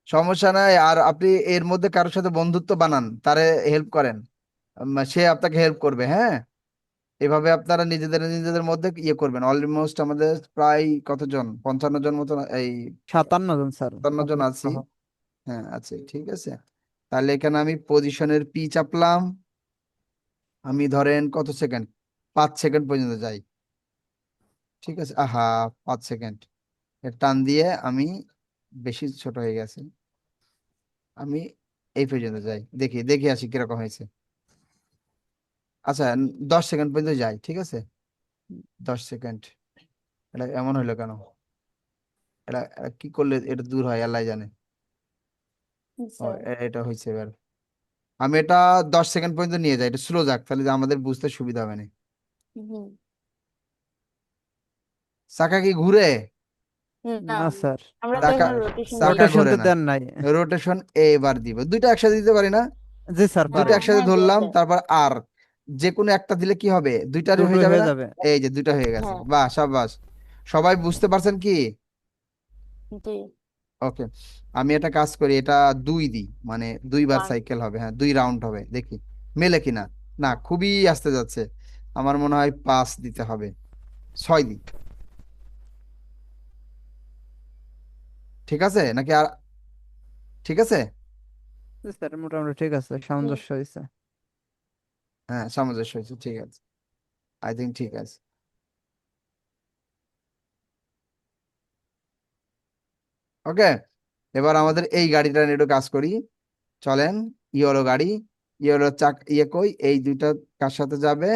সমস্যা নাই। আর আপনি এর মধ্যে কারোর সাথে বন্ধুত্ব বানান, তারে হেল্প করেন, সে আপনাকে হেল্প করবে, হ্যাঁ। এভাবে আপনারা নিজেদের নিজেদের মধ্যে ইয়ে করবেন। অলমোস্ট আমাদের প্রায় কতজন, 55 জন মতো, এই 57 জন স্যার। 57 জন আছি। হ্যাঁ আছে, ঠিক আছে। তাহলে এখানে আমি পজিশনের পি চাপলাম, আমি ধরেন কত সেকেন্ড, 5 সেকেন্ড পর্যন্ত যাই, ঠিক আছে। আহা, 5 সেকেন্ড টান দিয়ে আমি বেশি ছোট হয়ে গেছে, আমি এই পর্যন্ত যাই, দেখি দেখি আসি কিরকম হয়েছে। আচ্ছা, 10 সেকেন্ড পর্যন্ত যাই, ঠিক আছে। 10 সেকেন্ড, এটা এমন হইলো কেন? এটা কি করলে এটা দূর হয় আল্লাহ জানে। জি ও, স্যার। এটা হয়েছে এবার। আমি এটা 10 সেকেন্ড পর্যন্ত নিয়ে যাই, এটা স্লো যাক, তাহলে আমাদের বুঝতে সুবিধা হবে না। হুম। চাকা কি ঘুরে? না, না স্যার, আমরা তো চাকা এখন রোটেশন চাকা রোটেশন ঘোরে তো না। দেন নাই। রোটেশন এবার দিব, দুইটা একসাথে দিতে পারি না? জি স্যার দুইটা পারেন। একসাথে হ্যাঁ ধরলাম, দিয়েছে। তারপর আর যে কোনো একটা দিলে কি হবে? দুইটারই হয়ে দুটোই যাবে হয়ে না? যাবে। এই যে দুইটা হয়ে গেছে, হ্যাঁ। বাহ সাবাস। সবাই বুঝতে পারছেন কি? জি। ওকে, আমি একটা কাজ করি, এটা 2 দিই, মানে 2 বার 1 সাইকেল হবে, হ্যাঁ 2 রাউন্ড হবে, দেখি মেলে কিনা। না, খুবই আস্তে যাচ্ছে, আমার মনে হয় 5 দিতে হবে, 6 দিই, ঠিক আছে নাকি? আর ঠিক আছে, জি স্যার, মোটামুটি ঠিক আছে, সামঞ্জস্য হয়েছে। হ্যাঁ সামঞ্জস্য হয়েছে, ঠিক আছে, আই থিঙ্ক ঠিক আছে। ওকে, এবার আমাদের এই গাড়িটা নিয়ে একটু কাজ করি, চলেন। ইয়েলো গাড়ি, ইয়েলো ইয়ে কই, এই দুইটা কার সাথে যাবে?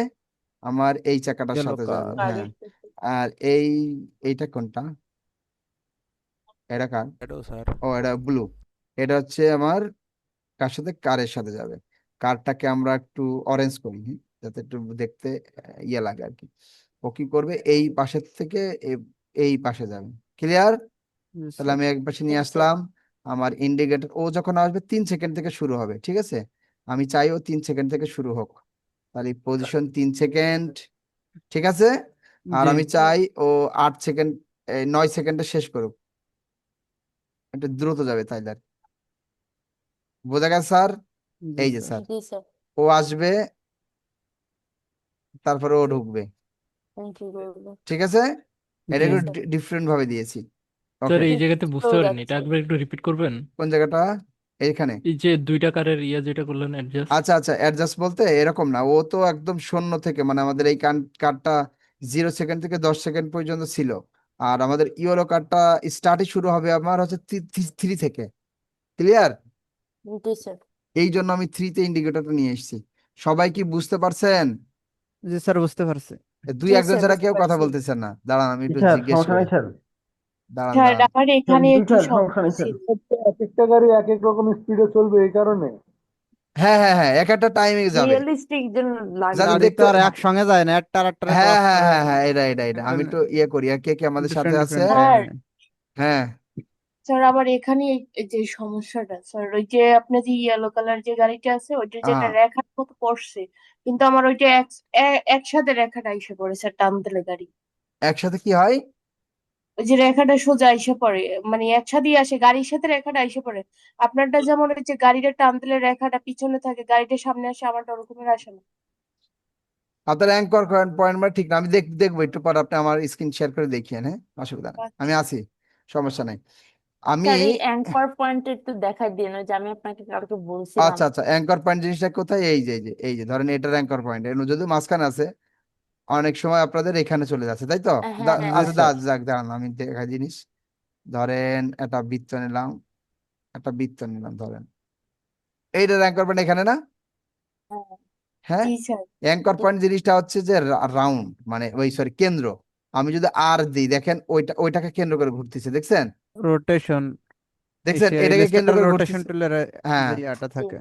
আমার এই চাকাটার ইয়েলো সাথে যাবে, কার। হ্যাঁ। গাড়ির আর এইটা কোনটা? এটা কার? স্যার। ও, এটা ব্লু। এটা হচ্ছে আমার কার সাথে? কারের সাথে যাবে। কারটাকে আমরা একটু অরেঞ্জ করি, হ্যাঁ, যাতে একটু দেখতে ইয়ে লাগে আর কি। ও কি করবে? এই পাশের থেকে এই পাশে যাবে, ক্লিয়ার? জি তাহলে স্যার। আমি এক পাশে নিয়ে আসলাম। আমার ইন্ডিকেটর ও যখন আসবে 3 সেকেন্ড থেকে শুরু হবে, ঠিক আছে। আমি চাই ও 3 সেকেন্ড থেকে শুরু হোক, তাহলে পজিশন 3 সেকেন্ড, ঠিক আছে। আর জি আমি চাই ও 8 সেকেন্ড, 9 সেকেন্ডে শেষ করুক, একটু দ্রুত যাবে তাইলে আর কি। বোঝা গেছে স্যার? জি এই যে স্যার। স্যার, জি স্যার। ও আসবে, তারপরে ও ঢুকবে, থ্যাংক ইউ বলবো। ঠিক আছে। এটা জি একটু স্যার। ডিফারেন্ট ভাবে দিয়েছি। স্যার ওকে, এই জায়গাতে বুঝতে স্লো পারিনি, এটা যাচ্ছে। একবার একটু রিপিট করবেন? কোন জায়গাটা? এইখানে? এই যে 2টা কারের যেটা করলেন অ্যাডজাস্ট। আচ্ছা আচ্ছা, অ্যাডজাস্ট বলতে এরকম না, ও তো একদম শূন্য থেকে, মানে আমাদের এই কার্ডটা 0 সেকেন্ড থেকে 10 সেকেন্ড পর্যন্ত ছিল। আর আমাদের ইয়েলো কার্ডটা স্টার্টই শুরু হবে আমার হচ্ছে 3 থেকে, ক্লিয়ার? জি স্যার। এই জন্য আমি 3-তে ইন্ডিকেটরটা নিয়ে এসেছি। সবাই কি বুঝতে পারছেন? জি স্যার, বুঝতে পারছি। দুই জি একজন স্যার, ছাড়া বুঝতে কেউ কথা পারছি। বলতেছেন না, দাঁড়ান আমি একটু স্যার জিজ্ঞেস সমস্যা করি, নেই স্যার। দাঁড়ান স্যার দাঁড়ান। আমার এখানে জি একটু স্যার, সমস্যা সমস্যা নেই স্যার। ছিল। এক একটা গাড়ি এক এক রকম স্পিডে চলবে, এই কারণে। হ্যাঁ হ্যাঁ হ্যাঁ, এক একটা টাইমে যাবে, রিয়েলিস্টিক যেন লাগে। যাতে গাড়ি দেখতে তো আর একসঙ্গে যায় না, একটা আর একটা হ্যাঁ ক্রস হ্যাঁ করে হ্যাঁ হ্যাঁ, এটা আমি একটু ইয়ে করি। আর কে কে আমাদের সাথে ডিফারেন্ট আছে? ডিফারেন্ট স্যার টাইমে। হ্যাঁ স্যার আবার এখানে এই যে সমস্যাটা স্যার, ওই যে আপনার যে ইয়েলো কালার যে গাড়িটা আছে ওইটার যে একটা রেখার মতো পড়ছে, কিন্তু আমার ওইটা একসাথে রেখাটা এসে পড়ে স্যার, টান দিলে গাড়ি একসাথে কি হয়? ওই যে রেখাটা সোজা এসে পড়ে, মানে একসাথেই আসে গাড়ির সাথে রেখাটা এসে পড়ে। আপনারটা যেমন ওই যে গাড়িটা টান দিলে রেখাটা পিছনে থাকে, গাড়িটা সামনে আসে, আমারটা ওরকমের আসে না। আপনার অ্যাঙ্কর পয়েন্ট মানে ঠিক না, আমি দেখবো একটু পর, আপনি আমার স্ক্রিন শেয়ার করে দেখিয়ে, হ্যাঁ অসুবিধা নেই, আমি আচ্ছা আছি, সমস্যা নাই। আমি স্যার এই অ্যাঙ্কর পয়েন্ট একটু দেখাই দিন, ওই যে আমি আপনাকে কালকে বলছিলাম। আচ্ছা আচ্ছা, অ্যাঙ্কর পয়েন্ট জিনিসটা কোথায়? এই যে ধরেন এটার অ্যাঙ্কর পয়েন্ট, এর যদি মাঝখানে আছে, অনেক সময় আপনাদের এখানে চলে যাচ্ছে, তাই তো? হ্যাঁ জি আচ্ছা স্যার। যাক দাঁড়ান, আমি দেখাই জিনিস। ধরেন একটা বৃত্ত নিলাম ধরেন, এইটার অ্যাঙ্কর পয়েন্ট এখানে না? হ্যাঁ, হ্যাঁ, জি স্যার। অ্যাঙ্কর পয়েন্ট জিনিসটা হচ্ছে যে রাউন্ড, মানে ওই সরি কেন্দ্র। আমি যদি আর দিই, দেখেন ওইটাকে কেন্দ্র করে ঘুরতেছে, দেখছেন? রোটেশন, দেখছেন এটাকে কেন্দ্র ইলাস্ট্রেটর করে রোটেশন ঘুরতেছে। টুলের হ্যাঁ যে ইয়াটা থাকে।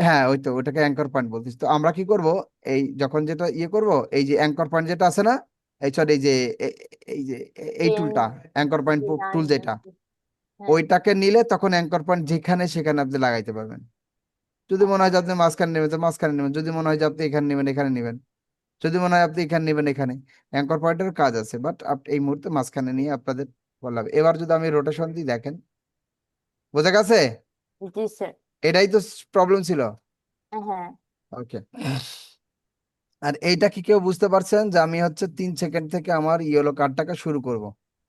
হ্যাঁ, ওই তো ওটাকে অ্যাঙ্কর পয়েন্ট বলতেছি। তো আমরা কি করব, এই যখন যেটা ইয়ে করব, এই যে অ্যাঙ্কর পয়েন্ট যেটা আছে না, এই সরি এই যে এই যে এই টেন টুলটা, অ্যাঙ্কর পয়েন্ট টুল নাইন, যেটা, হ্যাঁ ওইটাকে নিলে তখন অ্যাঙ্কর পয়েন্ট যেখানে সেখানে আপনি লাগাইতে পারবেন। যদি মনে হয় যে আপনি মাঝখানে নেবেন তো মাঝখানে নেবেন, যদি মনে হয় যে আপনি এখানে নেবেন এখানে নেবেন, যদি মনে হয় আপনি এখানে নেবেন এখানে। অ্যাঙ্কর পয়েন্টের কাজ আছে, বাট এই মুহূর্তে মাঝখানে নিয়ে আপনাদের বললাম। এবার যদি আমি রোটেশন দিই, দেখেন বোঝা গেছে? জি স্যার। এটাই তো প্রবলেম ছিল। হ্যাঁ ওকে, আর এইটা কি কেউ বুঝতে পারছেন যে আমি হচ্ছে 3 সেকেন্ড থেকে আমার ইয়েলো কার্ডটাকে শুরু করব?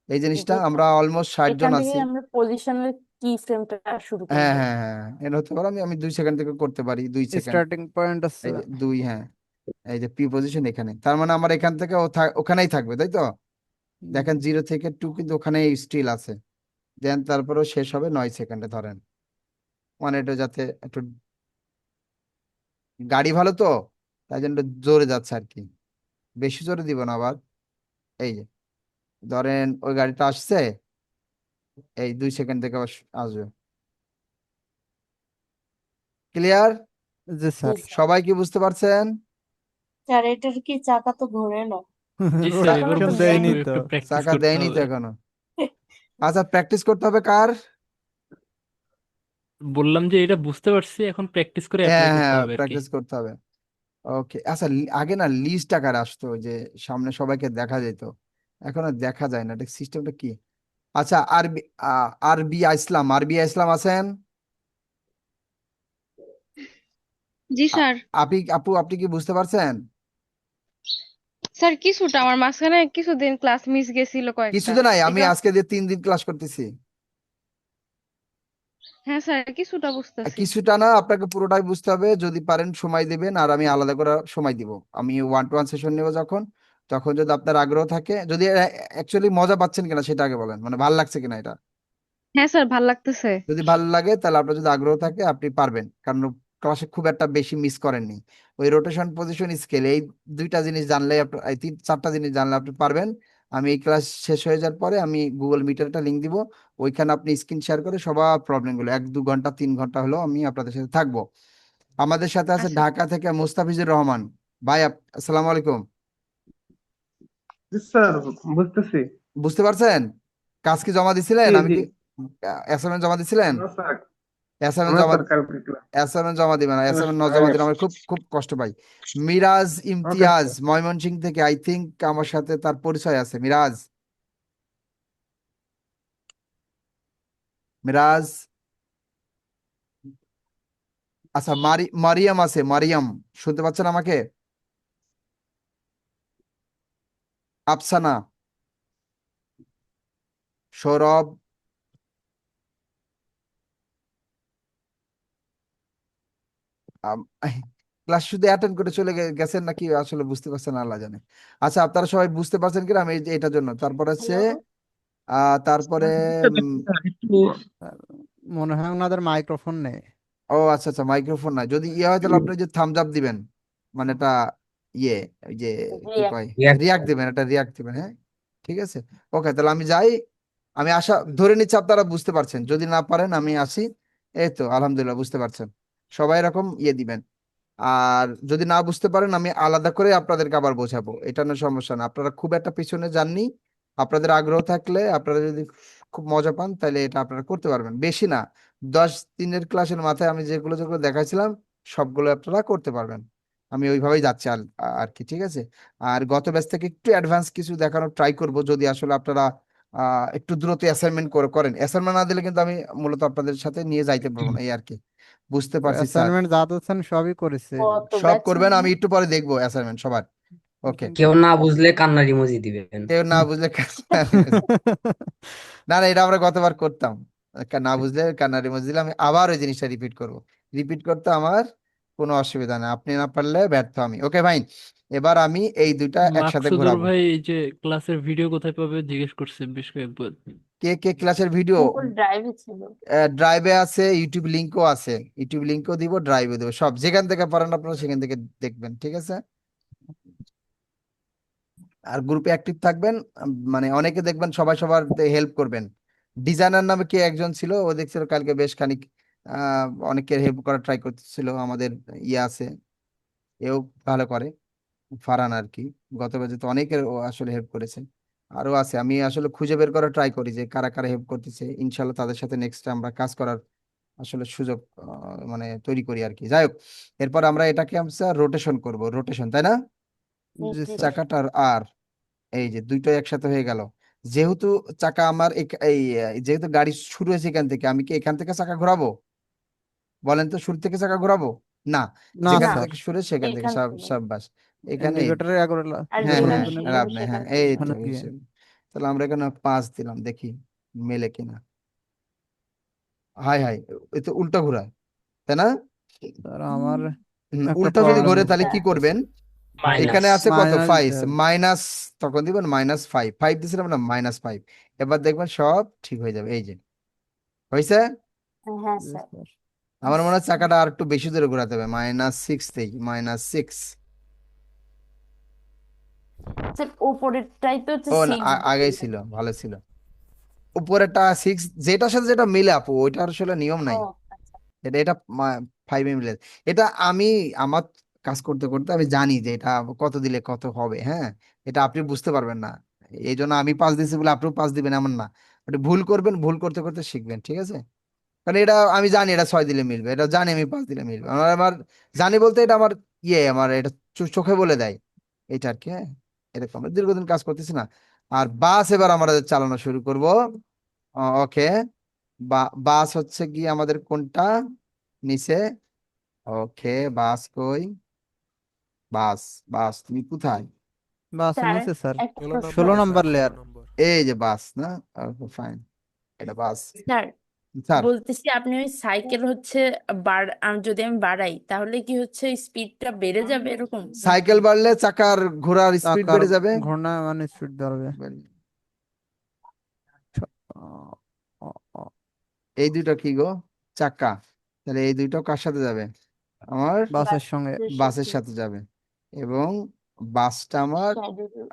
এই জিনিসটা জি আমরা স্যার, অলমোস্ট 60 এখান জন থেকে আছি। আমরা পজিশনের কি ফ্রেমটা শুরু হ্যাঁ করব। হ্যাঁ হ্যাঁ, এটা হতে পারে আমি 2 সেকেন্ড থেকে করতে পারি, 2 সেকেন্ড। স্টার্টিং পয়েন্ট আছে। এই যে 2, হ্যাঁ, এই যে পি পজিশন এখানে, তার মানে আমার এখান থেকে ওখানেই থাকবে, তাই তো? দেখেন 0 থেকে 2 কিন্তু ওখানেই স্টিল আছে। দেন তারপরেও শেষ হবে 9 সেকেন্ডে ধরেন, মানে এটা যাতে একটু গাড়ি ভালো তো, তাই জন্য একটু জোরে যাচ্ছে আর কি, বেশি জোরে দিব না আবার। এই যে ধরেন ওই গাড়িটা আসছে, এই 2 সেকেন্ড থেকে আবার আসবে। ক্লিয়ার? জি জি স্যার। স্যার। সবাই কি বুঝতে পারছেন? স্যার এটার কি চাকা তো ঘোরে না? জি স্যার, এবার এখনো তো রোটেশন বুঝছি, দেয়নি দেয়নি। একটু তো। একটু প্র্যাকটিস চাকা করতে দেয়নি তো হবে। এখনো। আচ্ছা, প্র্যাকটিস করতে হবে কার? বললাম যে এটা বুঝতে পারছি, এখন প্র্যাকটিস করে অ্যাপ্লাই হ্যাঁ করতে হ্যাঁ, হবে আর কি। প্র্যাকটিস করতে হবে। ওকে, আচ্ছা আগে না লিস্ট আকার আসতো, ওই যে সামনে সবাইকে দেখা যেত, এখন আর দেখা যায় না, এটা সিস্টেমটা কি? আচ্ছা, আরবি ইসলাম আছেন? জি স্যার। আপনি কি বুঝতে পারছেন? স্যার কিছুটা আমার মাঝখানে কিছুদিন ক্লাস মিস গেছিল কয়েকটা। কিছুতে নাই, এই আমি ক্লাস, আজকে যে 3 দিন ক্লাস করতেছি। হ্যাঁ স্যার কিছুটা বুঝতেছি। কিছুটা না, আপনাকে পুরোটাই বুঝতে হবে, যদি পারেন সময় দিবেন, আর আমি আলাদা করে সময় দিব। আমি 1-to-1 সেশন নেব যখন, তখন যদি আপনার আগ্রহ থাকে, যদি অ্যাকচুয়ালি মজা পাচ্ছেন কিনা সেটা আগে বলেন, মানে ভালো লাগছে কিনা এটা। হ্যাঁ স্যার ভাল লাগতেছে। যদি ভালো লাগে তাহলে আপনার যদি আগ্রহ থাকে আপনি পারবেন, কারণ ক্লাসে খুব একটা বেশি মিস করেননি। ওই রোটেশন পজিশন স্কেল, এই 2টা জিনিস জানলে এই 3-4টা জিনিস জানলে আপনি পারবেন। আমি এই ক্লাস শেষ হয়ে যাওয়ার পরে আমি গুগল মিটের একটা লিঙ্ক দিব, ওইখানে আপনি স্ক্রিন শেয়ার করে সবার প্রবলেমগুলো 1-2 ঘন্টা 3 ঘন্টা হলেও আমি আপনাদের সাথে থাকবো। আমাদের সাথে আছে আচ্ছা ঢাকা থেকে মুস্তাফিজুর রহমান ভাই। আসসালামু আলাইকুম। জি স্যার, বুঝতেছি। বুঝতে পারছেন? কাজ কি জমা দিছিলেন? জি আমি জি। কি অ্যাসাইনমেন্ট জমা দিছিলেন? না স্যার, অ্যাসাইনমেন্ট না জমা স্যার, কালকে ক্লাস অ্যাসাইনমেন্ট জমা দিবেন না, অ্যাসাইনমেন্ট না হয়ে জমা দিলে গেছে। আমি খুব খুব কষ্ট পাই। মিরাজ ওকে ইমতিয়াজ স্যার। ময়মনসিংহ থেকে, আই থিংক আমার সাথে তার পরিচয় আছে। মিরাজ, মিরাজ। আচ্ছা, মারিয়াম আছে, মারিয়াম, শুনতে পাচ্ছেন আমাকে? আফসানা, সৌরভ, ক্লাস শুধু অ্যাটেন্ড করে চলে গেছেন নাকি আসলে বুঝতে পারছেন আল্লাহ জানে। আচ্ছা, আপনারা সবাই বুঝতে পারছেন কিনা আমি এটার জন্য, তারপর হচ্ছে হ্যালো। তারপরে একটু মনে হয় ওনাদের মাইক্রোফোন নেই। ও আচ্ছা আচ্ছা, মাইক্রোফোন নাই, যদি ইয়ে হয় তাহলে আপনি যে থামস আপ দিবেন, মানে এটা ইয়ে, ওই যে কি কয়, রিয়াক্ট দিবেন, এটা রিয়াক্ট দিবেন, হ্যাঁ ঠিক আছে। ওকে, তাহলে আমি যাই। আমি আশা ধরে নিচ্ছি আপনারা বুঝতে পারছেন, যদি না পারেন আমি আসি। এই তো আলহামদুলিল্লাহ বুঝতে পারছেন। সবাই এরকম ইয়ে দিবেন। আর যদি না বুঝতে পারেন আমি আলাদা করে আপনাদেরকে আবার বোঝাবো, এটা না সমস্যা না। আপনারা খুব একটা পিছনে যাননি, আপনাদের আগ্রহ থাকলে আপনারা যদি খুব মজা পান তাহলে এটা আপনারা করতে পারবেন। বেশি না, 10 দিনের ক্লাসের মাথায় আমি যেগুলো যেগুলো দেখাইছিলাম সবগুলো আপনারা করতে পারবেন। আমি ওইভাবেই যাচ্ছি আর আর কি, ঠিক আছে। আর গত ব্যাচ থেকে একটু অ্যাডভান্স কিছু দেখানোর ট্রাই করব, যদি আসলে আপনারা একটু দ্রুত অ্যাসাইনমেন্ট করেন। অ্যাসাইনমেন্ট না দিলে কিন্তু আমি মূলত আপনাদের সাথে নিয়ে যাইতে পারবো না, এই আর কি। বুঝতে পারছি স্যার, অ্যাসাইনমেন্ট যা দিচ্ছেন সবই করেছে। কত সব ব্যাচ করবেন, আমি একটু পরে দেখবো অ্যাসাইনমেন্ট সবার। ওকে, কিন্তু কেউ না বুঝলে কান্নার ইমোজি দিবেন। কেউ না বুঝলে না না, এটা আমরা গতবার করতাম। না বুঝলে কান্নার ইমোজি দিলে আমি আবার ওই জিনিসটা রিপিট করব। রিপিট করতে আমার কোনো অসুবিধা নেই, আপনি না পারলে ব্যর্থ আমি। ওকে ভাই, এবার আমি এই দুইটা একসাথে মাকসুদুর ঘোরাবো। ভাই এই যে ক্লাসের ভিডিও কোথায় পাবে জিজ্ঞেস করছে বেশ কয়েকবার। কে কে ক্লাসের ভিডিও গুগল ড্রাইভে ছিল। ড্রাইভে আছে, ইউটিউব লিংকও আছে, ইউটিউব লিংকও দিব, ড্রাইভে দেবো, সব যেখান থেকে পারেন আপনারা সেখান থেকে দেখবেন, ঠিক আছে। আর গ্রুপে অ্যাক্টিভ থাকবেন, মানে অনেকে দেখবেন সবাই সবার হেল্প করবেন। ডিজাইনার নামে কে একজন ছিল, ও দেখছিল কালকে বেশ খানিক অনেকের হেল্প করার ট্রাই করতেছিল। আমাদের ইয়ে আছে, এও ভালো করে, ফারহান আর কি। গত বছর তো অনেকের ও আসলে হেল্প করেছে, আরো আছে। আমি আসলে খুঁজে বের করার ট্রাই করি যে কারা কারা হেল্প করতেছে, ইনশাল্লাহ তাদের সাথে নেক্সট আমরা কাজ করার আসলে সুযোগ মানে তৈরি করি আর কি। যাই হোক, এরপর আমরা এটাকে আমরা রোটেশন করব, রোটেশন, তাই না? জি জি স্যার। চাকাটার আর এই যে দুইটাই একসাথে হয়ে গেল। যেহেতু চাকা আমার যেহেতু গাড়ি শুরু হয়েছে এখান থেকে, আমি কি এখান থেকে চাকা ঘোরাবো? বলেন তো, শুরু থেকে চাকা ঘোরাবো? না, না যেখান না, স্যার, থেকে শুরু সেখান থেকে এখান সব থেকে সব বাস এখানে ইন্ডিকেটরে একবার আর হ্যাঁ যেখানে হ্যাঁ, যেখানে ওখানে শুরু লাভ নেই, হ্যাঁ সেখান এই থেকে। তো ওখানে দিয়ে। তাহলে আমরা এখানে 5 দিলাম, দেখি মেলে কিনা। হাই হাই, এ তো উল্টা ঘোরা, তাই না? স্যার আমার একটা উল্টা যদি প্রবলেম ঘোরে তাহলে হচ্ছে, কি করবেন? মাইনাস। এখানে আছে কত, মাইনাস 5, দিতে হবে। মাইনাস, তখন দিবেন -5, 5 দিছিলাম না, -5। এবার দেখবেন সব ঠিক হয়ে যাবে, এই যে হয়েছে। হ্যাঁ জি স্যার। স্যার। আমার মনে হয় চাকাটা আর একটু বেশি দূরে ঘোরাতে হবে, -6 থেকে, -6। স্যার উপরেরটাই তো হচ্ছে ও না, 6 আগেই ছিল, ভালো ছিল। উপরেরটা 6, যেটার সাথে যেটা মিলে আপু, ওইটার আসলে নিয়ম ও নাই। আচ্ছা। এটা এটা 5 মিলে, এটা আমি আমার কাজ করতে করতে আমি জানি যে এটা কত দিলে কত হবে, হ্যাঁ। এটা আপনি বুঝতে পারবেন না, এই জন্য আমি 5 দিচ্ছি বলে আপনিও 5 দিবেন এমন না। এটা ভুল করবেন, ভুল করতে করতে শিখবেন, ঠিক আছে। কারণ এটা আমি জানি এটা 6 দিলে মিলবে, এটা জানি আমি 5 দিলে মিলবে, আমার জানি বলতে এটা আমার আমার এটা চোখে বলে দেয়, এটা আর কি, হ্যাঁ। এরকম আমরা দীর্ঘদিন কাজ করতেছি না। আর বাস এবার আমরা চালানো শুরু করব। ওকে, বাস হচ্ছে কি আমাদের কোনটা, নিচে। ওকে, বাস কই, বাস, বাস তুমি কোথায়? বাস স্যার নিচে স্যার, একটা প্রশ্ন। 16 নম্বর লেয়ার। এই যে বাস না, ওকে ফাইন, এটা বাস। স্যার স্যার, বলতেছি আপনি ওই সাইকেল হচ্ছে যদি আমি বাড়াই তাহলে কি হচ্ছে স্পিডটা বেড়ে যাবে এরকম? সাইকেল বাড়লে চাকার ঘোরার স্পিড চাকার বেড়ে যাবে। ঘূর্ণা মানে স্পিড বাড়বে। এই দুইটা কি গো, চাকা, তাহলে এই দুইটা কার সাথে যাবে? আমার বাসের সঙ্গে। বাসের সাথে যাবে। এবং বাসটা আমার,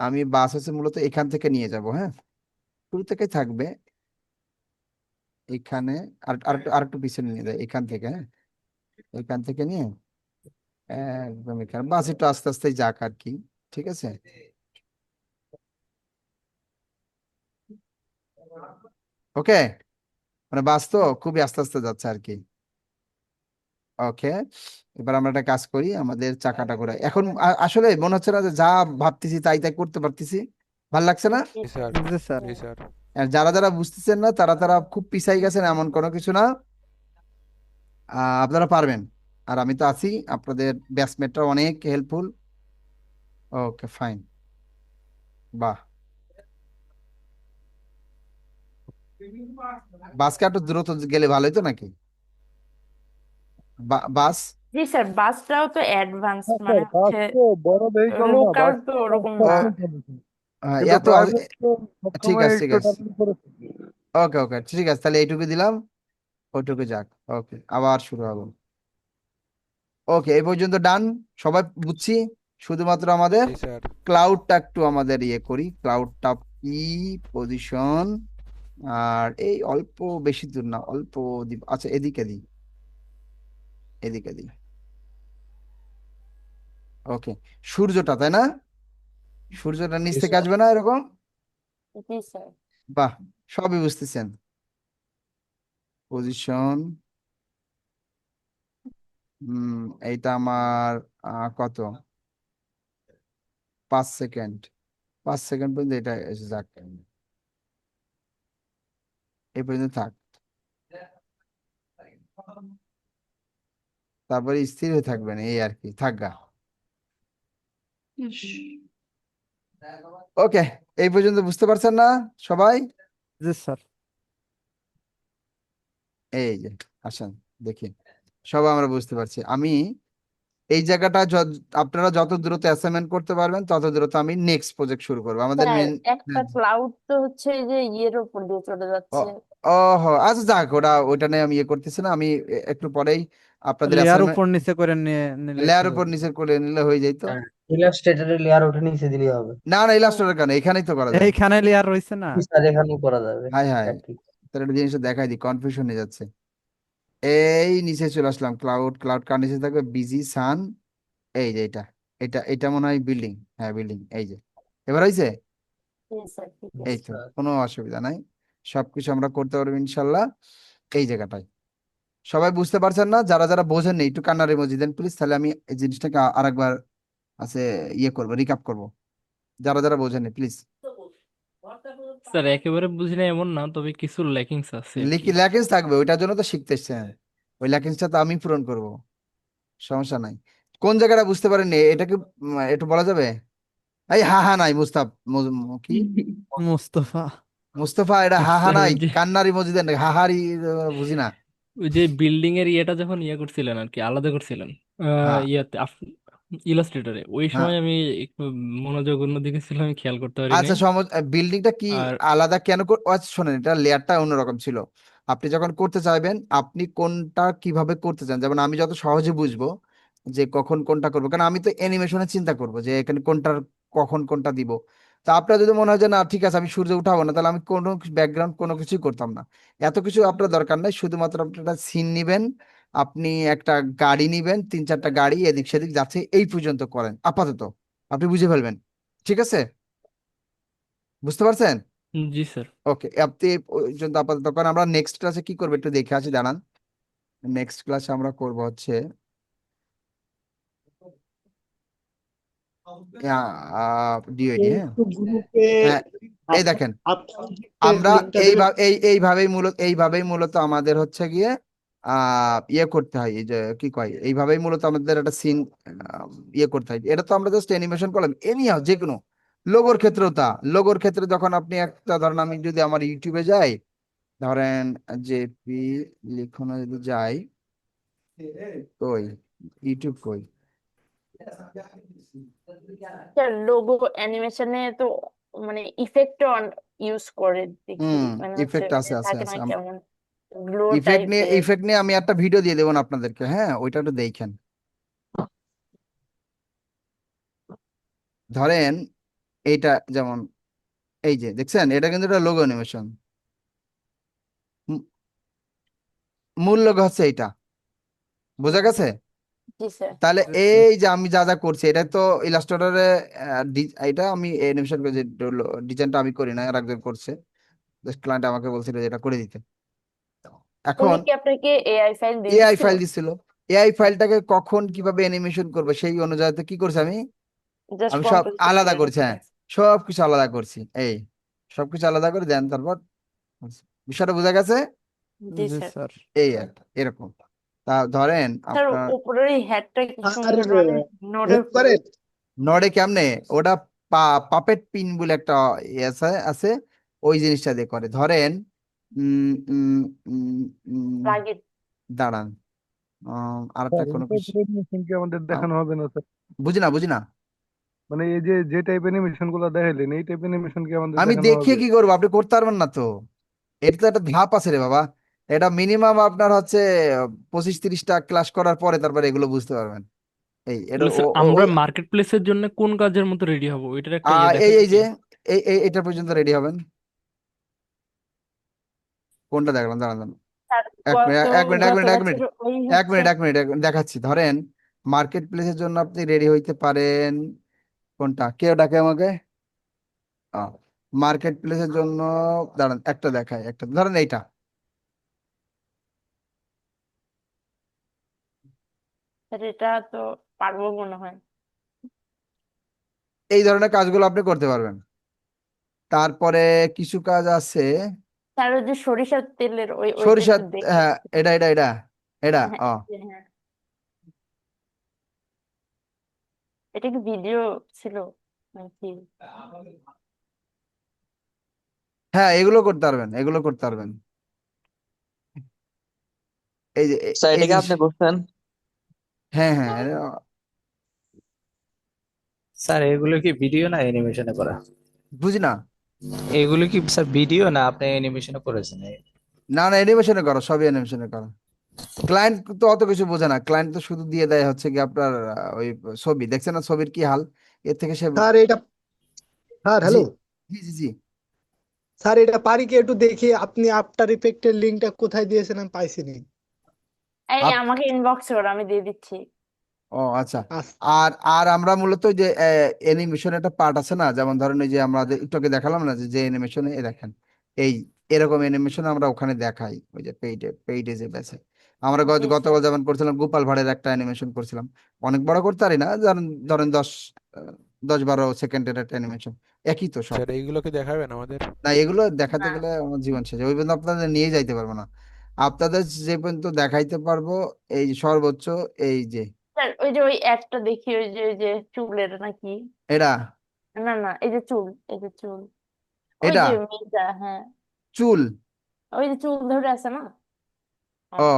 আমি বাস হচ্ছে মূলত এখান থেকে নিয়ে যাব, হ্যাঁ, শুরু থেকে থাকবে এখানে, আর একটু পিছনে নিয়ে যায় এখান থেকে, হ্যাঁ, এখান থেকে নিয়ে একদম এখানে, বাস একটু আস্তে আস্তে যাক আর কি, ঠিক আছে। ওকে, মানে বাস তো খুবই আস্তে আস্তে যাচ্ছে আর কি। ওকে, এবার আমরা একটা কাজ করি, আমাদের চাকাটা করে এখন আসলে মনে হচ্ছে না যে যা ভাবতেছি তাই তাই করতে পারতেছি, ভাল লাগছে না? জি স্যার। আর যারা যারা বুঝতেছেন না তারা তারা খুব পিছাই গেছেন এমন কোনো কিছু না, আপনারা পারবেন। আর আমি তো আছি, আপনাদের ব্যাচমেটরা অনেক হেল্পফুল। ওকে ফাইন, বাহ। বাসকে একটু দ্রুত গেলে ভালোই তো নাকি, বাস। জি স্যার, বাসটাও তো অ্যাডভান্স হ্যাঁ মানে স্যার, বাস হচ্ছে তো বড় ভেহিকল না, লোকাল বাস তো ওরকম ও, না। কিন্তু এত প্রাইভেট তো ঠিক সবসময় আছে, ঠিক একটু আছে, ট্রাভেল করে থাকে। ওকে ওকে ঠিক আছে, তাহলে এইটুকু দিলাম, ওইটুকু যাক। ওকে, আবার শুরু হবো। ওকে, এই পর্যন্ত ডান, সবাই বুঝছি। শুধুমাত্র আমাদের ক্লাউডটা একটু আমাদের ইয়ে করি, ক্লাউডটা কি পজিশন, আর এই অল্প, বেশি দূর না, অল্প দিব, আচ্ছা এদিকে দিই, এদিকে দিই। ওকে, সূর্যটা, তাই না? সূর্যটা নিচ থেকে আসবে না এরকম? জি স্যার। বাহ, সবই বুঝতেছেন। পজিশন, এইটা আমার কত, 5 সেকেন্ড, 5 সেকেন্ড পর্যন্ত এটা এসে যাক, এই পর্যন্ত থাক, তারপরে স্থির হয়ে থাকবেন, এই আর কি, থাকগা। ওকে, এই পর্যন্ত বুঝতে পারছেন না সবাই? জি স্যার। এই যে আসেন দেখি, সবাই আমরা বুঝতে পারছি। আমি এই জায়গাটা আপনারা যত দ্রুত অ্যাসাইনমেন্ট করতে পারবেন তত দ্রুত আমি নেক্সট প্রজেক্ট শুরু করবো আমাদের স্যার মেন। একটা ক্লাউড তো হচ্ছে এই যে ইয়ের উপর দিয়ে চলে যাচ্ছে। ওহো, আচ্ছা যাক, ওইটা নিয়ে আমি ইয়ে করতেছি না, আমি একটু পরেই আপনাদের লেয়ার অ্যাসাইনমেন্ট উপর নিচে করে নিয়ে নিলে লেয়ার হয়ে উপর যাবে। নিচে করে নিলে হয়ে যাইতো। ইলাস্ট্রেটরের লেয়ার উঠে নিচে দিলেই হবে। না না, ইলাস্ট্রেটর কেন, এখানেই তো করা যায়। এইখানে লেয়ার রয়েছে না? স্যার এখানেও করা যাবে। হাই হাই, হ্যাঁ, ঠিক। তাহলে একটা জিনিসটা দেখাই দিই, কনফিউশন হয়ে যাচ্ছে। এই নিচে চলে আসলাম, ক্লাউড, ক্লাউড কার নিচে থাকবে, বিজি সান, এই যে এটা, এটা মনে হয় বিল্ডিং, হ্যাঁ বিল্ডিং, এই যে এবার হয়েছে। জি স্যার, ঠিক এই আছে। তো, কোনো অসুবিধা নাই, সবকিছু আমরা করতে পারবো ইনশাল্লাহ। এই জায়গাটায় সবাই বুঝতে পারছেন না? যারা যারা বোঝেন না একটু কান্নার ইমোজি দেন প্লিজ, তাহলে আমি এই জিনিসটাকে আরেকবার আছে ইয়ে করবো, রিকাপ করবো। যারা যারা বোঝেন না প্লিজ। স্যার একেবারে বুঝি না এমন না, তবে কিছু ল্যাকিংস আছে আর কি। ল্যাকিংস থাকবে, ওইটার জন্য তো শিখতে এসছেন, ওই ল্যাকিংসটা তো আমি পূরণ করব, সমস্যা নাই। কোন জায়গাটা বুঝতে পারেননি এটা কি একটু বলা যাবে? এই হা হা নাই, কি মুস্তফা। মুস্তফা, এটা হা হা স্যার নাই, ওই যে কান্নার ইমোজি দেন, হাহারি বুঝি না। ওই যে বিল্ডিং এর ইয়েটা যখন ইয়ে করছিলেন আর কি, আলাদা করছিলেন হ্যাঁ ইয়াতে ইলাস্ট্রেটরে, ওই হ্যাঁ, সময় আমি একটু মনোযোগ অন্যদিকে ছিল, আমি খেয়াল করতে পারি নাই। আচ্ছা বিল্ডিংটা কি আর আলাদা কেন আচ্ছা শোনেন, এটা লেয়ারটা অন্যরকম ছিল। আপনি যখন করতে চাইবেন, আপনি কোনটা কিভাবে করতে চান, যেমন আমি যত সহজে বুঝবো যে কখন কোনটা করবো, কারণ আমি তো অ্যানিমেশনে চিন্তা করবো যে এখানে কোনটার কখন কোনটা দিব। তা আপনার যদি মনে হয় যে না ঠিক আছে আমি সূর্য উঠাবো না, তাহলে আমি কোনো ব্যাকগ্রাউন্ড কোনো কিছুই করতাম না। এত কিছু আপনার দরকার নাই, শুধুমাত্র আপনি একটা সিন নিবেন, আপনি একটা গাড়ি নিবেন, 3-4টা গাড়ি এদিক সেদিক যাচ্ছে, এই পর্যন্ত করেন আপাতত, আপনি বুঝে ফেলবেন। ঠিক আছে, বুঝতে পারছেন? জি স্যার। ওকে, আপনি এই পর্যন্ত আপাতত করেন। আমরা নেক্সট ক্লাসে কি করবো একটু দেখে আসি, দাঁড়ান। নেক্সট ক্লাসে আমরা করব হচ্ছে ডিওডি, হ্যাঁ একটু গ্রুপে হ্যাঁ, এই দেখেন আপনার আমরা লিঙ্কটা দেবেন। এইভাবেই মূলত আমাদের হচ্ছে গিয়ে ইয়ে করতে হয়, এই যে কি কয়, এইভাবেই মূলত আমাদের একটা সিন ইয়ে করতে হয়। এটা তো আমরা জাস্ট অ্যানিমেশন করলাম, এনিহাও যে কোনো লোগোর ক্ষেত্রেও তা, লোগোর ক্ষেত্রে যখন আপনি একটা ধরেন, আমি যদি আমার ইউটিউবে যাই, ধরেন জেপি লিখনো যদি যাই, কই ইউটিউব কই, স্যার লোগো অ্যানিমেশনে তো মানে ইফেক্ট ইউজ করে দেখি, মানে হচ্ছে ইফেক্ট আছে আছে থাকে না আছে, কেমন গ্লো ইফেক্ট নিয়ে আমি একটা ভিডিও দিয়ে দেবো না আপনাদেরকে, হ্যাঁ ওইটা একটু দেখেন। ধরেন এইটা যেমন, এই যে দেখছেন, এটা কিন্তু একটা লোগো অ্যানিমেশন, মূল লোগো হচ্ছে এইটা, বোঝা গেছে? জি স্যার। তাহলে জি স্যার। এই যে আমি যা যা করছি, এটা তো ইলাস্ট্রেটরে, এটা আমি অ্যানিমেশন করে, যে ডিজাইনটা আমি করি না, আর একজন করছে, ক্লায়েন্ট আমাকে বলছিল যে এটা করে দিতে। উনি এখন কি আপনাকে এআই ফাইল দিয়ে এআই দিছিল? ফাইল দিছিল, এআই ফাইলটাকে কখন কিভাবে অ্যানিমেশন করবে সেই অনুযায়ী তো কি করছি আমি, জাস্ট আমি সব কম্পোজিশন আলাদা করে করছি, দিছে। হ্যাঁ সবকিছু আলাদা করছি, এই সবকিছু আলাদা করে দেন, তারপর বিষয়টা বোঝা গেছে? জি জি স্যার। স্যার। এই একটা এরকম। তা ধরেন স্যার আপনার উপরের এই হেডটা কি আর সুন্দর, মানে নোডের মুভ করেন। নড়ে কেমনে, ওটা পাপেট পিন বলে একটা ইয়ে আছে, ওই জিনিসটা দিয়ে করে। ধরেন উম উম উম উম, প্লাগইন। দাঁড়ান, আর একটা স্যার কোনো কিছু অ্যানিমেশন কি আমাদের আহ, দেখানো হবে না স্যার? বুঝি না। মানে এই যে যে টাইপ অ্যানিমেশন গুলো দেখাইলেন, এই টাইপ অ্যানিমেশন কি আমাদের আমি দেখানো দেখিয়ে হবে? কি করবো, আপনি করতে পারবেন না তো, এটা তো একটা ধাপ আছে রে বাবা। এটা মিনিমাম আপনার হচ্ছে 25-30টা ক্লাস করার পরে তারপরে এগুলো বুঝতে পারবেন। এই এটা তাহলে স্যার ওই আমরা মার্কেট প্লেসের জন্য কোন কাজের মতো রেডি হবো, এটার একটা ইয়ে এই দেখাবেন এই কি? যে এটা পর্যন্ত রেডি হবেন। কোনটা দেখলাম, দাঁড়ান দাঁড়ান। স্যার এক মিনিট গত এক মিনিট এক গত মিনিট এক মিনিট ব্যাচের ওই এক হচ্ছে মিনিট এক মিনিট দেখাচ্ছি। ধরেন মার্কেট প্লেসের জন্য আপনি রেডি হইতে পারেন কোনটা, কেউ ডাকে আমাকে? মার্কেট প্লেসের জন্য দাঁড়ান একটা দেখায়, একটা ধরেন এইটা। এটা তো পারবো মনে হয়। এই ধরনের কাজগুলো আপনি করতে পারবেন। তারপরে কিছু কাজ আছে, তার ওই যে সরিষার তেলের ওইটা সরিষার, একটু দেখে। হ্যাঁ এটা এটা এটা এটা হ্যাঁ ও হ্যাঁ, এটা কি ভিডিও ছিল নাকি? হ্যাঁ এগুলো করতে পারবেন, এগুলো করতে পারবেন। এই যে স্যার এই এটা কি জিনিস, আপনি করছেন? হ্যাঁ হ্যাঁ স্যার এগুলো কি ভিডিও না অ্যানিমেশনে করা? বুঝি না। এগুলো কি স্যার ভিডিও না আপনি অ্যানিমেশনে করেছেন? না না অ্যানিমেশনে করো, সবই অ্যানিমেশনে করো। ক্লায়েন্ট তো অত কিছু বোঝে না, ক্লায়েন্ট তো শুধু দিয়ে দেয় হচ্ছে কি আপনার ওই ছবি দেখছেন না, ছবির কি হাল, এর থেকে সে। স্যার এটা স্যার জি হ্যালো জি জি জি। স্যার এটা পারি কি একটু দেখি আপনি আফটার ইফেক্টের লিঙ্কটা কোথায় দিয়েছেন আমি পাইছিনি। এই আপ আমাকে ইনবক্সে করো, আমি দিয়ে দিচ্ছি। ও আচ্ছা। আচ্ছা আর আর আমরা মূলত ওই যে অ্যানিমেশন একটা পার্ট আছে না, যেমন ধরেন ওই যে আমরা একটু আগে দেখালাম না যে অ্যানিমেশনে দেখেন এই এরকম অ্যানিমেশন আমরা ওখানে দেখাই, ওই যে পেইডে যে বেছে। আমরা জি স্যার। গতকাল যেমন করছিলাম গোপাল ভাঁড়ের একটা অ্যানিমেশন করছিলাম, অনেক বড় করতে পারি না, ধরেন ধরেন 10-12 সেকেন্ডের একটা অ্যানিমেশন, একই তো সব। স্যার এইগুলোকে দেখাবেন আমাদের? না এগুলো দেখাতে না গেলে আমার জীবন শেষ, ওই পর্যন্ত আপনাদের নিয়ে যাইতে পারবো না। আপনাদের যে পর্যন্ত দেখাইতে পারবো এই সর্বোচ্চ এই যে স্যার, ওই যে ওই একটা দেখি, ওই যে চুলের নাকি? এটা না না, এই যে চুল, এই যে চুল, ওই এটা যে মেয়েটা, হ্যাঁ চুল। ওই যে চুল ধরে আছে না? ও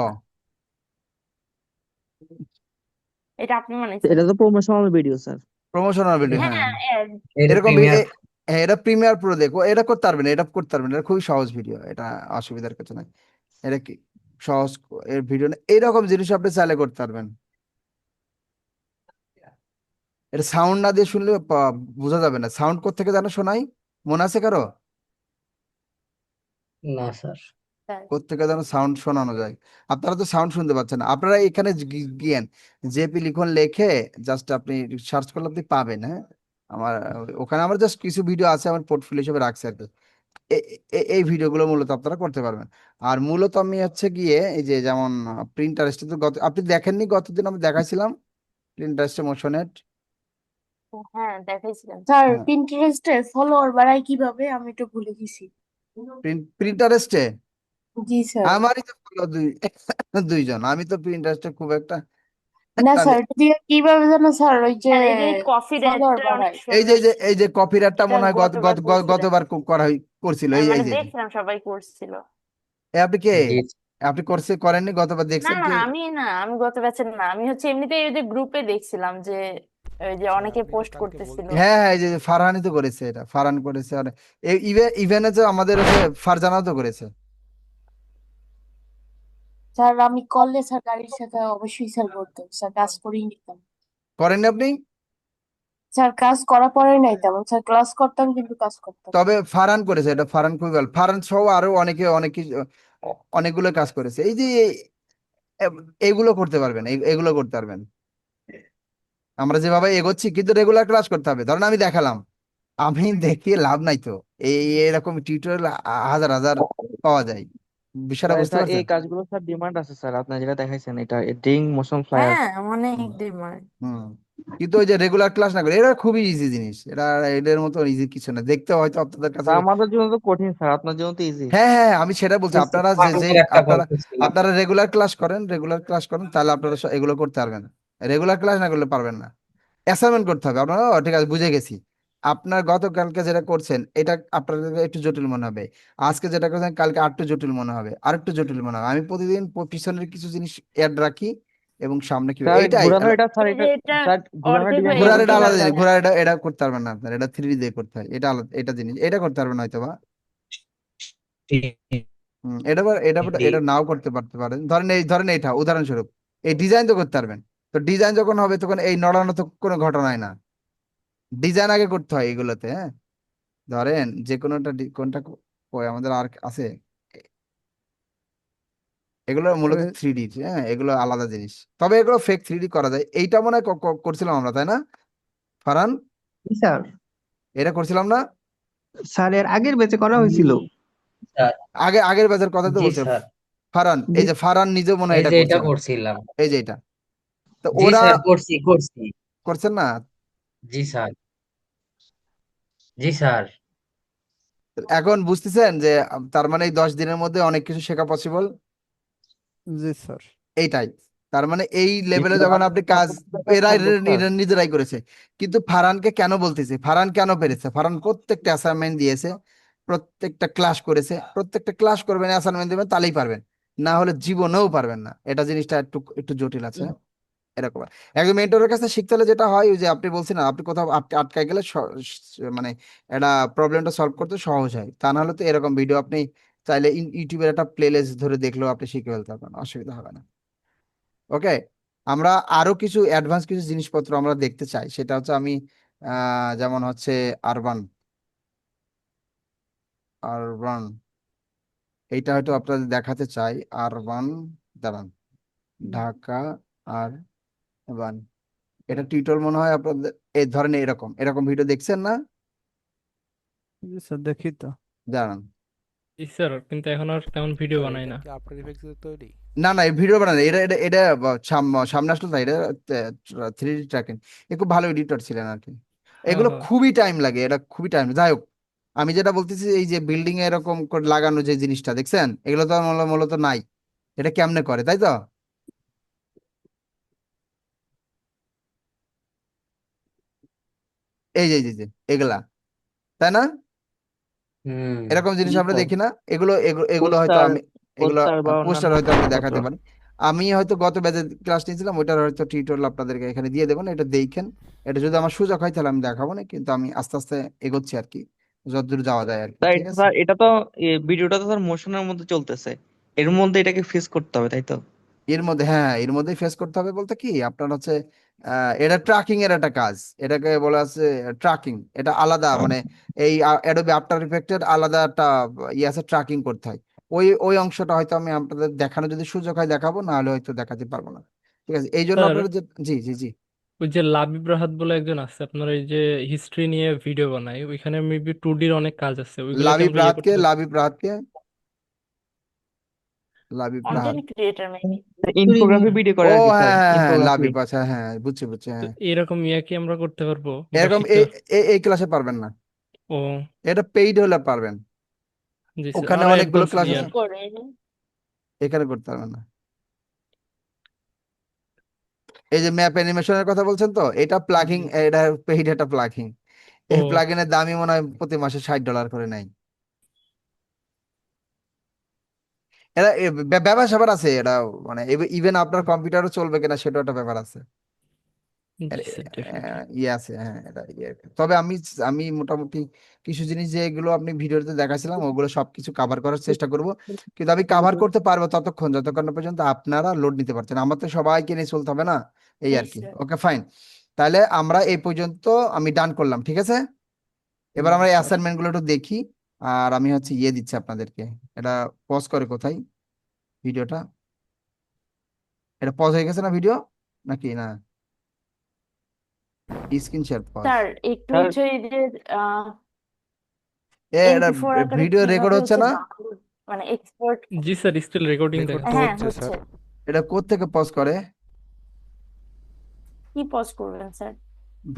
এটা আপনি বানাইছেন? এটা তো promotional video sir. Promotional video, হ্যাঁ হ্যাঁ। ad। এটা এরকম প্রিমিয়ার। হ্যাঁ এটা প্রিমিয়ার প্রো দেখো, এটা করতে পারবেন, এটা করতে পারবেন, এটা খুবই সহজ ভিডিও, এটা অসুবিধার কিছু নাই। এটা কি সহজ এর ভিডিও না, এইরকম জিনিস আপনি চাইলে করতে পারবেন। এটা সাউন্ড না দিয়ে শুনলে বোঝা যাবে না, সাউন্ড কোত্থেকে জানো শোনাই, মনে আছে কারো? না স্যার। স্যার, কোত্থেকে যেন সাউন্ড শোনানো যায়। আপনারা তো সাউন্ড শুনতে পাচ্ছেন না। আপনারা এখানে গিয়েন জেপি লিখুন, লেখে জাস্ট আপনি সার্চ করলে আপনি পাবেন। হ্যাঁ আমার ওখানে আমার জাস্ট কিছু ভিডিও আছে, আমার পোর্টফোলিও হিসেবে রাখছি আর কি। এই ভিডিওগুলো মূলত আপনারা করতে পারবেন। আর মূলত আমি হচ্ছে গিয়ে এই যে যেমন প্রিন্টারেস্টে তো আপনি দেখেননি গতদিন আমি দেখাইছিলাম প্রিন্টারেস্টে মোশনের। হ্যাঁ দেখাইছিলেন। স্যার হ্যাঁ পিন্টারেস্টে ফলোয়ার বাড়াই কিভাবে আমি একটু ভুলে গেছি। প্রিন্টারেস্টে জি স্যার। আমারই তো follow দুইজন, আমি তো প্রিন্টারেস্টে খুব একটা না আমি স্যার এটা দিয়ে কিভাবে যেন স্যার ওই যে স্যার, এই যে কফি ফলোয়ার রেটটা অনেক বাড়ায়। এই যে সুন্দর। এই যে কপিরাইটটা এটা মনে হয় গতবার করছিলেন, গতবার করা করছিল, এই মানে এই যে দেখছিলাম সবাই করছিল। আপনি কে, জি আপনি করেননি গতবার না দেখছেন না, কি? আমি গত ব্যাচের না, আমি হচ্ছে এমনিতেই ওই যে গ্রুপে দেখছিলাম যে ওই যে স্যার অনেকে আপনি তো পোস্ট কালকে করতেছিল। বলতেন। হ্যাঁ হ্যাঁ এই যে ফারহানি তো করেছে, এটা ফারহান করেছে, আর ইভেনে যে আমাদের হচ্ছে ফারজানাও তো করেছে। স্যার আমি করলে স্যার গাড়ির সাথে অবশ্যই স্যার করতাম, স্যার কাজ করেই নিতাম। করেননি আপনি? স্যার কাজ করা পরে নাই তেমন, স্যার ক্লাস করতাম কিন্তু কাজ করতাম না। তবে ফারহান করেছে, এটা ফারহান খুবই ভালো, ফারহান সহ আরো অনেকে অনেক কিছু অনেকগুলো কাজ করেছে। এই যে এইগুলো করতে পারবেন, এগুলো করতে পারবেন। আমরা যেভাবে এগোচ্ছি কিন্তু রেগুলার ক্লাস করতে হবে। ধরেন আমি দেখালাম, আমি দেখিয়ে লাভ নাই তো, এরকম টিউটোরিয়াল হাজার হাজার পাওয়া যায়, বিষয়টা বুঝতে স্যার এই পারছেন? কাজগুলো স্যার ডিমান্ড আছে স্যার, আপনার যেটা দেখাইছেন এটা এডিটিং মোশন ফ্লায়ার। হ্যাঁ অনেক হুম ডিমান্ড। হুম। কিন্তু ওই যে রেগুলার ক্লাস না করে, এটা খুবই ইজি জিনিস, এটা এদের মতো ইজি কিছু না, দেখতে হয়তো আপনাদের কাছে। স্যার আমাদের জন্য তো কঠিন স্যার, আপনার জন্য তো ইজি। হ্যাঁ হ্যাঁ আমি সেটা বলছি, আপনারা যে একটা আপনারা বলতেছিলাম। আপনারা রেগুলার ক্লাস করেন তাহলে আপনারা এগুলো করতে পারবেন। রেগুলার ক্লাস না করলে পারবেন না। অ্যাসাইনমেন্ট করতে হবে আপনারা, ঠিক আছে বুঝে গেছি। আপনার গতকালকে যেটা করছেন এটা আপনার কাছে একটু জটিল মনে হবে, আজকে যেটা করছেন কালকে আরেকটু জটিল মনে হবে, আরেকটু জটিল মনে হবে। আমি প্রতিদিন পিছনের কিছু জিনিস অ্যাড রাখি এবং সামনে কি স্যার এইটাই ঘোরানো এটা স্যার এই এটা যে এটা স্যার ঘোরানো অর্ধেক হয়ে ডিজাইনটা ঘোরার গেছে, এটা করতে আলাদা কিভাবে পারবেন? জিনিস, হবে? ঘোরার এটা করতে পারবেন না আপনার, এটা 3D দিয়ে করতে হয়, এটা আলাদা, এটা জিনিস এটা করতে পারবেন হয়তো বা। এটা নাও করতে পারেন। ধরেন এইটা উদাহরণস্বরূপ, এই ডিজাইন তো করতে পারবেন। তো ডিজাইন যখন হবে তখন এই নড়ানো তো কোনো ঘটনাই না, ডিজাইন আগে করতে হয় এগুলোতে। হ্যাঁ ধরেন যে কোনোটা কোনটা কই আমাদের আর আছে, এগুলো মূলত ওই- 3D, হ্যাঁ, এগুলো আলাদা জিনিস, তবে এগুলো ফেক 3D করা যায়। এইটা মনে হয় করছিলাম আমরা, তাই না ফারহান? স্যার এটা করছিলাম না? স্যার এর আগের ব্যাচে করা হয়েছিল। স্যার আগের বাজার কথা তো জি বলছে স্যার ফারহান, এই যে ফারহান নিজে মনে হয় এই এটা যে এটা করছে না, করছিলাম এই যে এটা, তো জি ওরা স্যার করছি করছেন না? জি স্যার জি স্যার এখন বুঝতেছেন যে তার মানে এই 10 দিনের মধ্যে অনেক কিছু শেখা পসিবল, জি স্যার। এইটাই। তার মানে এই লেভেলে যখন আপনি কাজ, এরা নিজেরাই করেছে। কিন্তু ফারহানকে কেন বলতেছে, ফারহান কেন পেরেছে? ফারহান প্রত্যেকটা অ্যাসাইনমেন্ট দিয়েছে, প্রত্যেকটা ক্লাস করেছে, প্রত্যেকটা ক্লাস করবেন, অ্যাসাইনমেন্ট দেবেন, তাহলেই পারবেন, না হলে জীবনেও পারবেন না। এটা জিনিসটা একটু একটু জটিল আছে, এরকম। একজন মেন্টরের কাছে শিখতে হলে যেটা হয়, ওই যে আপনি বলছেন না, আপনি কোথাও আটকায় গেলে মানে এটা প্রবলেমটা সলভ করতে সহজ হয়। তা না হলে তো এরকম ভিডিও আপনি চাইলে ইউটিউবের একটা প্লেলিস্ট ধরে দেখলেও আপনি শিখে ফেলতে পারবেন, অসুবিধা হবে না। ওকে, আমরা আরো কিছু অ্যাডভান্স কিছু জিনিসপত্র আমরা দেখতে চাই, সেটা হচ্ছে আমি যেমন হচ্ছে আরবান আরবান এইটা হয়তো আপনাদের দেখাতে চাই। আরবান, দাঁড়ান, ঢাকা আর বান, এটা টিউটোরিয়াল মনে হয় আপনাদের এই ধরনের এরকম এরকম ভিডিও দেখছেন না? জি স্যার, দেখি তো। দাঁড়ান, জি স্যার, কিন্তু এখন আর তেমন ভিডিও বানাই না। না না, এই ভিডিও বানানো, এটা এটা এটা সামনে আসলো তাই, এটা 3D ট্র্যাকিং। এ খুব ভালো এডিটর ছিলেন আর কি। হ্যাঁ এগুলো হ্যাঁ খুবই টাইম লাগে, এটা খুবই টাইম। যাই হোক, আমি যেটা বলতেছি, এই যে বিল্ডিং এ এরকম করে লাগানো যে জিনিসটা দেখছেন, এগুলো তো মূলত নাই। এটা কেমনে করে, তাই তো? এই যে এই যে এগুলা, তাই না? হুম এরকম জিনিস জি আমরা স্যার, দেখি না? এগুলো এগুলো এগুলো হয়তো পোস্টার আমি, এগুলো পোস্টার বা পোস্টার অন্যান্য হয়তো আমি জিনিসপত্র। দেখাতে পারি। আমি হয়তো গত ব্যাচে ক্লাস নিয়েছিলাম, ওইটার হয়তো টিউটোরিয়াল আপনাদেরকে এখানে দিয়ে দেবো না, এটা দেখেন। এটা যদি আমার সুযোগ হয় তাহলে আমি দেখাবো না, কিন্তু আমি আস্তে আস্তে এগোচ্ছি আর কি, যতদূর যাওয়া যায় আর কি, তাই ঠিক আছে? স্যার, এটা তো ভিডিওটা তো স্যার মোশনের মধ্যে চলতেছে, এর মধ্যে এটাকে ফেস করতে হবে, তাই তো? এর মধ্যে, হ্যাঁ, এর মধ্যেই ফেস করতে হবে বলতে কি, আপনার হচ্ছে এটা ট্র্যাকিং এর একটা কাজ, এটাকে বলা আছে ট্র্যাকিং। এটা আলাদা, মানে এই অ্যাডোবি আফটার ইফেক্টের আলাদা একটা আছে, ট্র্যাকিং করতে হয়। ওই অংশটা হয়তো আমি আপনাদের দেখানো যদি সুযোগ হয় দেখাবো, না হলে হয়তো দেখাতে পারবো না, ঠিক আছে? এই জন্য স্যার, আপনারা যে, জি জি জি, ওই যে লাবিব রাহাত বলে একজন আছে আপনার, এই যে হিস্ট্রি নিয়ে ভিডিও বানায়, ওইখানে মেবি 2Dর অনেক কাজ আছে, ওইগুলো কি লাবিব আমরা ইয়ে রাহাতকে, করতে পারি? লাবিব রাহাতকে, Labib Rahat, content creator maybe. Infography video করে ও আর কি হ্যাঁ স্যার, হ্যাঁ হ্যাঁ, ইনফোগ্রাফি। লাবিব, আচ্ছা, হ্যাঁ, বুঝছি বুঝছি, তো হ্যাঁ। এরকম ইয়ে কি আমরা করতে পারবো বা এরকম শিখতে? এই ক্লাসে পারবেন না, ও এটা পেইড হলে পারবেন। জি স্যার, ওখানে আমরা অনেকগুলো অ্যাডভান্স ক্লাস নিয়ে আছে, আর কি করে? এখানে করতে পারবেন না। এই যে ম্যাপ অ্যানিমেশনের কথা বলছেন তো, এটা প্লাগিং, এটা পেইড একটা প্লাগিং। এই ও প্লাগিনের দামই মনে হয় প্রতি মাসে $60 করে নেয়। এরা ব্যাপার স্যাপার আছে, এটা মানে ইভেন আপনার কম্পিউটারও চলবে কিনা সেটা একটা ব্যাপার আছে। জি স্যার, ডেফিনেটলি। ইয়ে আছে, হ্যাঁ, এটা ইয়ে আর কি। তবে আমি আমি মোটামুটি কিছু জিনিস যেগুলো আপনি ভিডিওতে দেখাছিলাম ওগুলো সবকিছু কাভার করার চেষ্টা করব, কিন্তু আমি কাভার করতে পারবো যতক্ষণ না পর্যন্ত আপনারা লোড নিতে পারছেন। আমার তো সবাইকে নিয়ে চলতে হবে না, এই আর কি। ওকে ফাইন, তাহলে আমরা এই পর্যন্ত আমি ডান করলাম, ঠিক আছে? এবার আমরা স্যার অ্যাসাইনমেন্ট গুলো একটু দেখি। আর আমি হচ্ছে ইয়ে দিচ্ছি আপনাদেরকে, এটা পজ করে কোথায় ভিডিওটা, এটা পজ হয়ে গেছে না ভিডিও, নাকি না? স্ক্রিন শেয়ার পজ, স্যার একটু স্যার হচ্ছে এই যে এটা MP4 আকারে ভিডিও রেকর্ড কিভাবে হচ্ছে হচ্ছে না? ডাউনলোড মানে এক্সপোর্ট? জি স্যার, স্টিল রেকর্ডিং দেখাচ্ছে। হ্যাঁ হচ্ছে। এটা কোত্থেকে পজ করে কি পজ করবেন স্যার?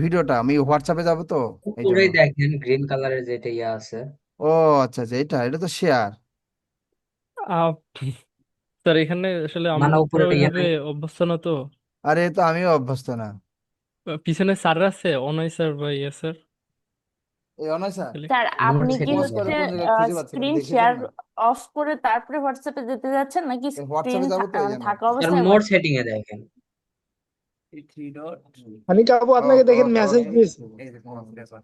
ভিডিওটা? আমি হোয়াটসঅ্যাপে যাব তো, এই জন্য। উপরেই দেখেন গ্রিন কালারের যেটা ইয়ে আছে ও আচ্ছা আচ্ছা, এটা তো শেয়ার। আহ, স্যার এখানে আসলে মানে আমরা উপরে ইয়ে ওইভাবে নাই অভ্যস্ত না তো। আরে তো আমিও অভ্যস্ত না। পিছনে স্যার আছে, অনয় স্যার বা ইয়ে স্যার, এই অনয় স্যার, তাহলে স্যার মোড আপনি কি সেটিং পজ এ করে হচ্ছে কোন জায়গায় খুঁজে পাচ্ছি না, স্ক্রিন দেখে দেন শেয়ার না। অফ করে তারপরে হোয়াটসঅ্যাপে যেতে যাচ্ছেন নাকি এই স্ক্রিন হোয়াটসঅ্যাপে যাবো তো, এই জন্য। থাকা স্যার অবস্থায় মোড সেটিং এ দেখেন আমি কাবু ও আপনাকে ও দেখেন ও, মেসেজ দিয়েছি। এই দেখুন,